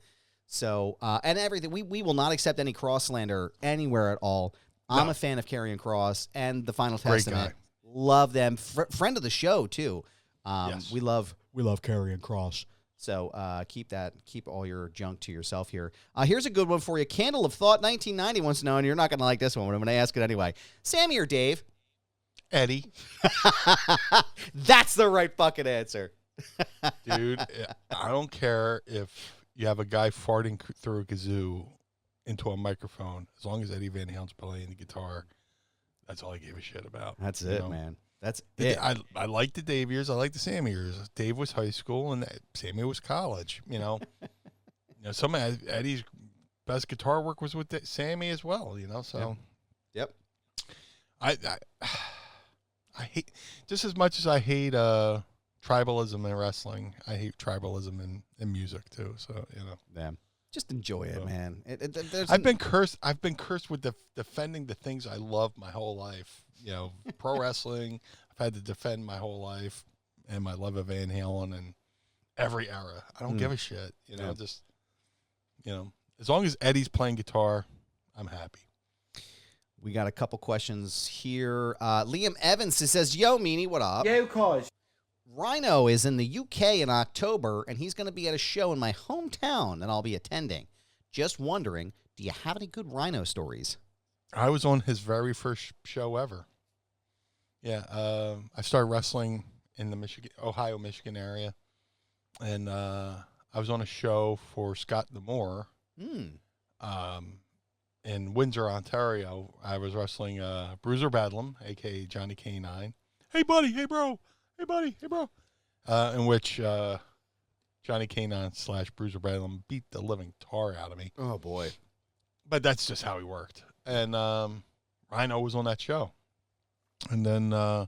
So, and everything, we will not accept any Cross-slander anywhere at all. I'm a fan of Karrion Kross and the Final Testament. Love them. Friend of the show, too. Yes. We love Karrion Kross. So, keep all your junk to yourself here. Here's a good one for you. Candle of Thought 1990 wants to know, and you're not going to like this one, but I'm going to ask it anyway. Sammy or Dave? Eddie. That's the right fucking answer. Dude, I don't care if you have a guy farting through a kazoo into a microphone. As long as Eddie Van Halen's playing the guitar, that's all I gave a shit about. That's it, man. That's it. I like the Dave years. I like the Sammy years. Dave was high school, and Sammy was college. Some of Eddie's best guitar work was with Sammy as well. So. Yep. I hate, just as much as I hate tribalism in wrestling, I hate tribalism in music too. So yeah, just enjoy it, man. I've been cursed with defending the things I love my whole life. Pro wrestling. I've had to defend my whole life, and my love of Van Halen and every era. I don't give a shit. As long as Eddie's playing guitar, I'm happy. We got a couple questions here. Liam Evans says, "Yo, Meanie, what up?" Yo, cause. Rhino is in the UK in October, and he's going to be at a show in my hometown that I'll be attending. Just wondering, do you have any good Rhino stories? I was on his very first show ever. Yeah, I started wrestling in the Ohio, Michigan area, and I was on a show for Scott D'Amore in Windsor, Ontario. I was wrestling Bruiser Bedlam, a.k.a. Johnny K9. Hey, buddy. Hey, bro. Hey, buddy. Hey, bro. In which Johnny K9 / Bruiser Bedlam beat the living tar out of me. Oh, boy. But that's just how he worked. And Rhino was on that show. And then I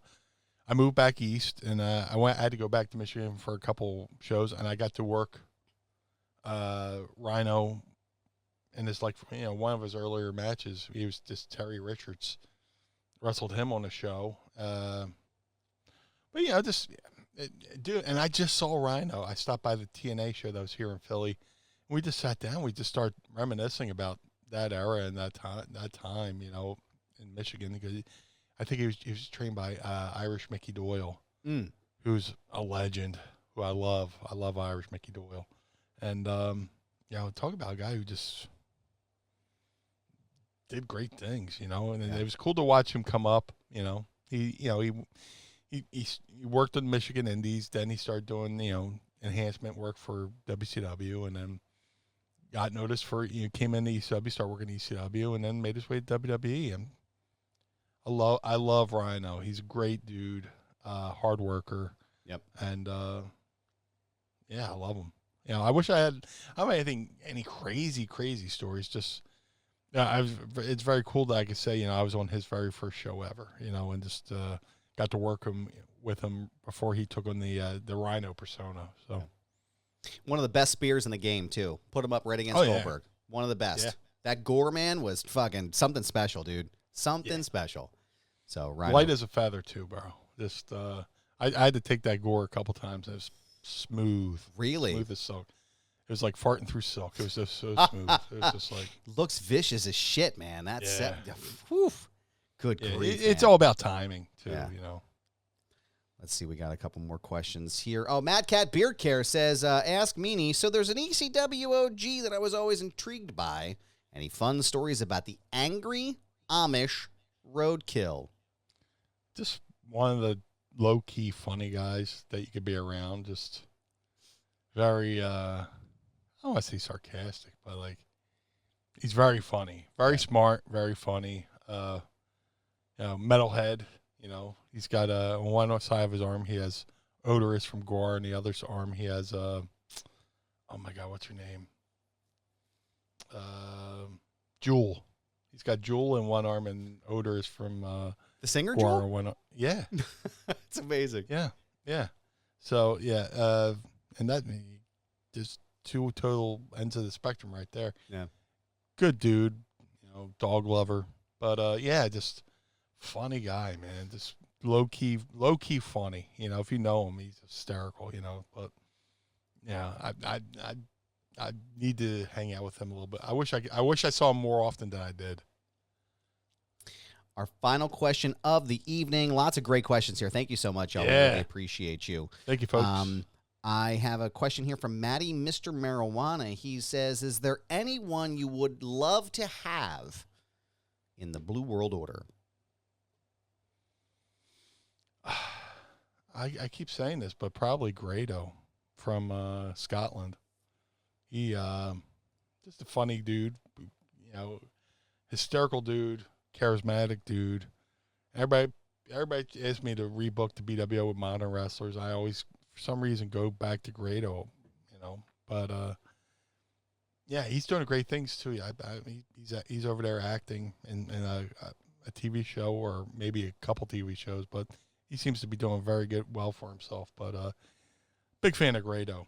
moved back east, and I had to go back to Michigan for a couple shows, and I got to work Rhino in his, like, one of his earlier matches, he was just Terry Richards, wrestled him on the show. But, dude, and I just saw Rhino. I stopped by the TNA show that was here in Philly. We just sat down. We just started reminiscing about that era and that time, in Michigan. Because I think he was trained by Irish Mickey Doyle, who's a legend, who I love. I love Irish Mickey Doyle. And, talk about a guy who just did great things, and it was cool to watch him come up. He worked in Michigan Indies. Then he started doing, enhancement work for WCW, and then got noticed for, came into ECW, started working at ECW, and then made his way to WWE. And I love Rhino. He's a great dude, hard worker. Yep. And I love him. I wish I had. I don't have any crazy stories. Just, it's very cool that I could say, I was on his very first show ever. And just got to work with him before he took on the Rhino persona. So, one of the best spears in the game too. Put him up right against Goldberg. One of the best. Yeah. That Gore man was fucking something special, dude. Something special. So Rhino. Light as a feather too, bro. Just I had to take that Gore a couple times. It was smooth. Really? Smooth as silk. It was like farting through silk. It was just so smooth. It was just like, looks vicious as shit, man. That's whew. Good grief. It's all about timing too, Let's see, we got a couple more questions here. Oh, Mad Cat Beard Care says, ask Meanie, so there's an ECW OG that I was always intrigued by. Any fun stories about the angry Amish roadkill? just one of the low-key funny guys that you could be around. Just very, I don't want to say sarcastic, but, like, he's very funny. Very smart, very funny. Metalhead, he's got on one side of his arm, he has Odorous from Gore, and the other arm, he has, oh, my God, what's her name? Jewel. He's got Jewel in one arm and Odorous from the singer Gore Jewel? one. Yeah. It's amazing. Yeah. So, and that, just two total ends of the spectrum right there. Yeah. Good dude, dog lover. But, just funny guy, man. Just low-key funny. If you know him, he's hysterical, But, I need to hang out with him a little bit. I wish I saw him more often than I did. Our final question of the evening. Lots of great questions here. Thank you so much, y'all. We really appreciate you. Thank you, folks. I have a question here from Matty, Mr. Marijuana. He says, is there anyone you would love to have in the Blue World Order? I keep saying this, but probably Grado from Scotland. He just a funny dude, hysterical dude, charismatic dude. Everybody asks me to rebook the BWO with modern wrestlers. I always, for some reason, go back to Grado, But he's doing great things too. He's over there acting in a TV show or maybe a couple TV shows, but he seems to be doing very well for himself. But big fan of Grado.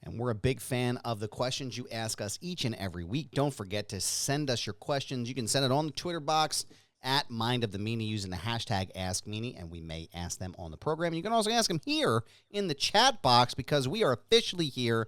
And we're a big fan of the questions you ask us each and every week. Don't forget to send us your questions. You can send it on the Twitter box at Mind of the Meanie using the hashtag AskMeanie, and we may ask them on the program. You can also ask them here in the chat box because we are officially here.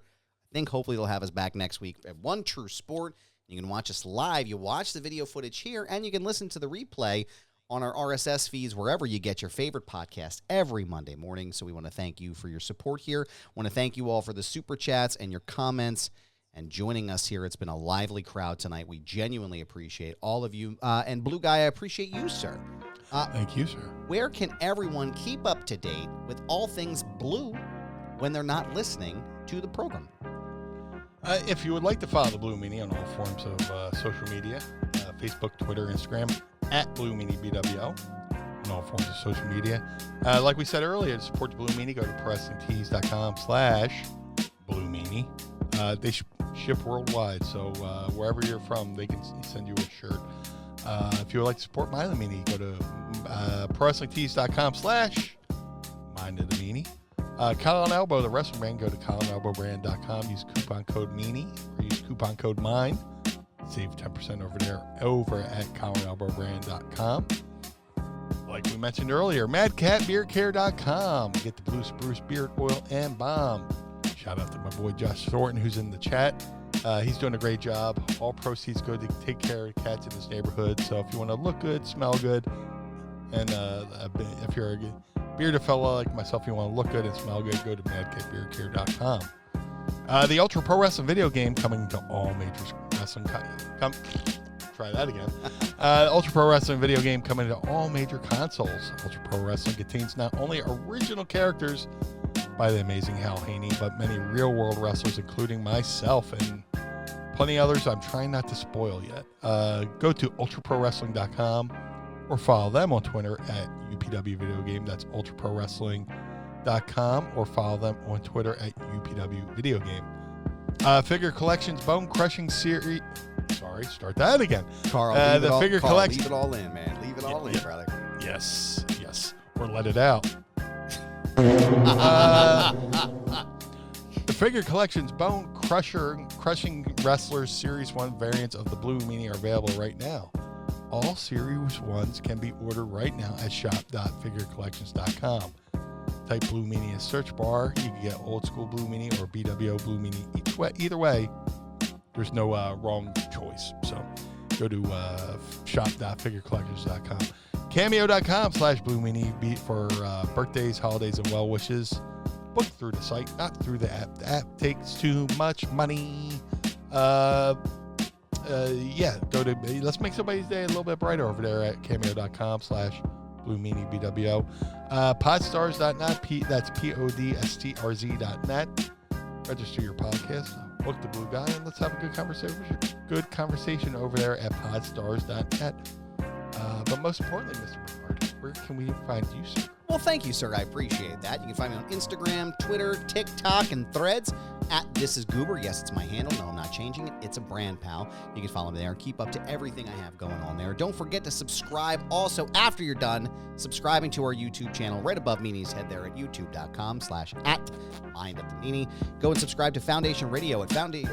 I think hopefully they'll have us back next week at One True Sport. You can watch us live. You watch the video footage here, and you can listen to the replay on our RSS feeds, wherever you get your favorite podcast every Monday morning. So we want to thank you for your support here. Want to thank you all for the super chats and your comments and joining us here. It's been a lively crowd tonight. We genuinely appreciate all of you. And Blue Guy, I appreciate you, sir. Thank you, sir. Where can everyone keep up to date with all things Blue when they're not listening to the program? If you would like to follow the Blue Meanie on all forms of social media, Facebook, Twitter, Instagram, at Blue Meanie BWO, on all forms of social media. Like we said earlier, to support the Blue Meanie, go to PressingTees.com/Blue Meanie. They ship worldwide, so wherever you're from, they can send you a shirt. If you would like to support Mind of the Meanie, go to PressingTees.com/Mind of the Meanie. Collar and Elbow, the wrestling brand, go to collarandelbowbrand.com. Use coupon code MEANIE or use coupon code MIND. Save 10% over there over at collarandelbowbrand.com. Like we mentioned earlier, madcatbeardcare.com. Get the Blue Spruce Beard Oil and Balm. Shout out to my boy Josh Thornton, who's in the chat. He's doing a great job. All proceeds go to take care of cats in this neighborhood. So if you want to look good, smell good, and if you're a bearded fella like myself, you want to look good and smell good, go to madcatbeardcare.com. The Ultra Pro Wrestling video game coming to all major wrestling. Try that again. Ultra Pro Wrestling video game coming to all major consoles. Ultra Pro Wrestling contains not only original characters by the amazing Hal Haney, but many real-world wrestlers, including myself and plenty others I'm trying not to spoil yet. Go to ultraprowrestling.com or follow them on Twitter at UPW Video Game. That's ultraprowrestling.com, or follow them on Twitter at UPW Video Game. Figure Collections Bone Crushing Series. Sorry, start that again. Carl, Figure Collection. Leave it all in, man. Leave it all in, brother. Yes. Or let it out. The Figure Collections Bone Crushing Wrestlers Series 1 variants of the Blue Meanie are available right now. All Series 1s can be ordered right now at shop.figurecollections.com. Type Blue Meanie in the search bar. You can get old school Blue Meanie or BWO Blue Meanie. Either way, there's no wrong choice. So go to shop.figurecollections.com. Cameo.com/Blue Meanie for birthdays, holidays, and well wishes. Book through the site, not through the app. The app takes too much money. Go to, let's make somebody's day a little bit brighter over there at cameo.com/Blue Meanie BWO. Podstars.net, that's PODSTRZ.net. Register your podcast. Book the Blue Guy, and let's have a good conversation over there at podstars.net. But most importantly, Mr. Barnard, where can we find you, sir? Well, thank you, sir. I appreciate that. You can find me on Instagram, Twitter, TikTok, and Threads at This Is Goober. Yes, it's my handle. No, I'm not changing it. It's a brand, pal. You can follow me there and keep up to everything I have going on there. Don't forget to subscribe also after you're done subscribing to our YouTube channel right above Meanie's head there at youtube.com/@MindUpTheMeanie. Go and subscribe to Foundation Radio at let me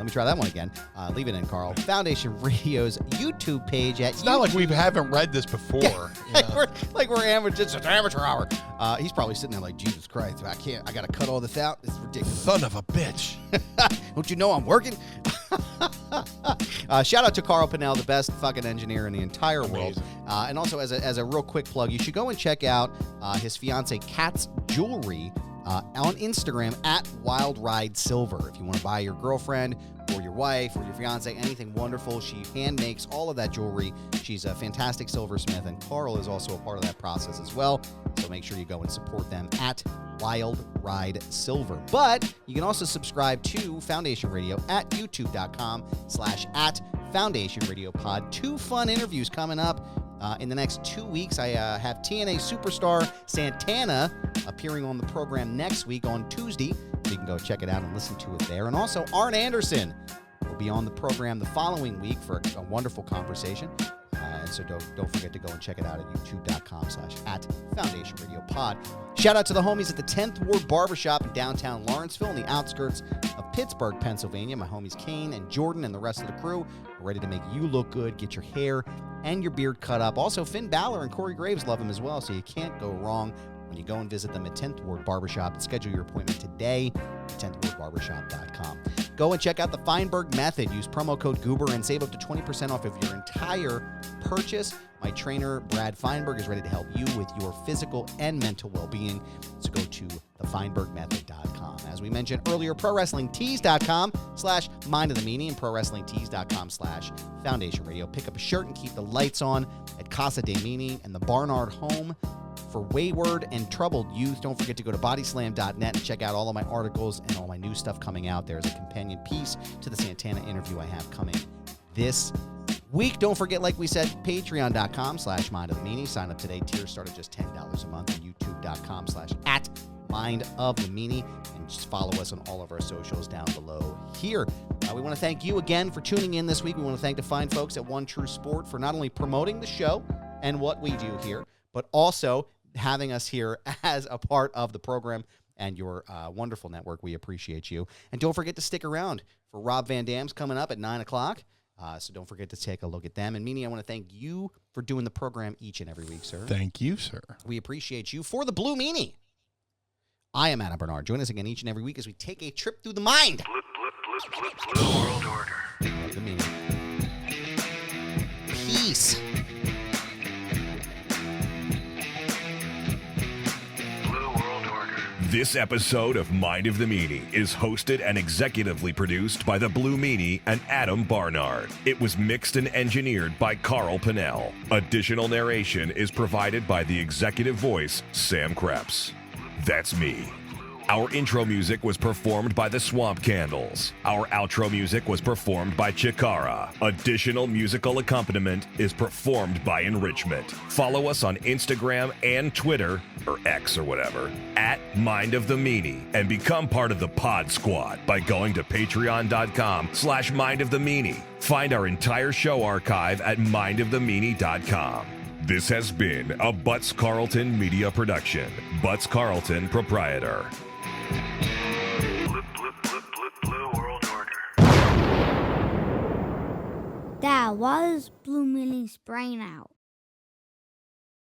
try that one again. Leave it in, Carl. Foundation Radio's YouTube page at It's not like we haven't read this before. Yeah, we're amateurs. It's amateur hour. He's probably sitting there like, Jesus Christ, I got to cut all this out. It's ridiculous. Son of a bitch. Don't you know I'm working? Shout out to Carl Pinnell, the best fucking engineer in the entire world. And also, as a real quick plug, you should go and check out his fiance Kat's jewelry on Instagram at Wild Ride Silver. If you want to buy your girlfriend or your wife or your fiance anything wonderful, she hand makes all of that jewelry. She's a fantastic silversmith, and Carl is also a part of that process as well. So make sure you go and support them at Wild Ride Silver. But you can also subscribe to Foundation Radio at youtube.com/@Foundation Radio Pod. 2 fun interviews coming up. In the next 2 weeks, I have TNA superstar Santana appearing on the program next week on Tuesday. So you can go check it out and listen to it there. And also, Arn Anderson will be on the program the following week for a wonderful conversation. And so don't forget to go and check it out at youtube.com/@Foundation Radio Pod. Shout out to the homies at the 10th Ward Barbershop in downtown Lawrenceville in the outskirts of Pittsburgh, Pennsylvania. My homies Kane and Jordan and the rest of the crew are ready to make you look good, get your hair and your beard cut up. Also, Finn Balor and Corey Graves love him as well, so you can't go wrong when you go and visit them at 10th Ward Barbershop. And schedule your appointment today at 10thwardbarbershop.com. Go and check out the Feinberg Method. Use promo code Goober and save up to 20% off of your entire purchase. My trainer, Brad Feinberg, is ready to help you with your physical and mental well-being. So go to thefeinbergmethod.com. As we mentioned earlier, ProWrestlingTees.com/MindOfTheMeanie and ProWrestlingTees.com/Foundation Radio. Pick up a shirt and keep the lights on at Casa DeMeanie and the Barnard home for wayward and troubled youth. Don't forget to go to bodyslam.net and check out all of my articles and all my new stuff coming out. There's a companion piece to the Santana interview I have coming this week. Don't forget, like we said, patreon.com/MindOfTheMeanie. Sign up today. Tiers start at just $10 a month. And youtube.com/@MindOfTheMeanie. And just follow us on all of our socials down below here. We want to thank you again for tuning in this week. We want to thank the fine folks at One True Sport for not only promoting the show and what we do here, but also having us here as a part of the program and your wonderful network. We appreciate you. And don't forget to stick around for Rob Van Dam's coming up at 9 o'clock. So don't forget to take a look at them. And Meanie, I want to thank you for doing the program each and every week, sir. Thank you, sir. We appreciate you. For the Blue Meanie, I am Adam Barnard. Join us again each and every week as we take a trip through the mind. Blue World Order. The Meanie. Peace. This episode of Mind of the Meanie is hosted and executively produced by the Blue Meanie and Adam Barnard. It was mixed and engineered by Carl Pinnell. Additional narration is provided by the executive voice, Sam Krebs. That's me. Our intro music was performed by the Swamp Candles. Our outro music was performed by Chikara. Additional musical accompaniment is performed by Enrichment. Follow us on Instagram and Twitter, or X or whatever, at Mind of the Meanie, and become part of the Pod Squad by going to patreon.com/Mind of the Meanie. Find our entire show archive at mindofthemeanie.com. This has been a Butts Carlton media production. Butts Carlton, proprietor. Blue World Order. That was Blue Meanie's brain out.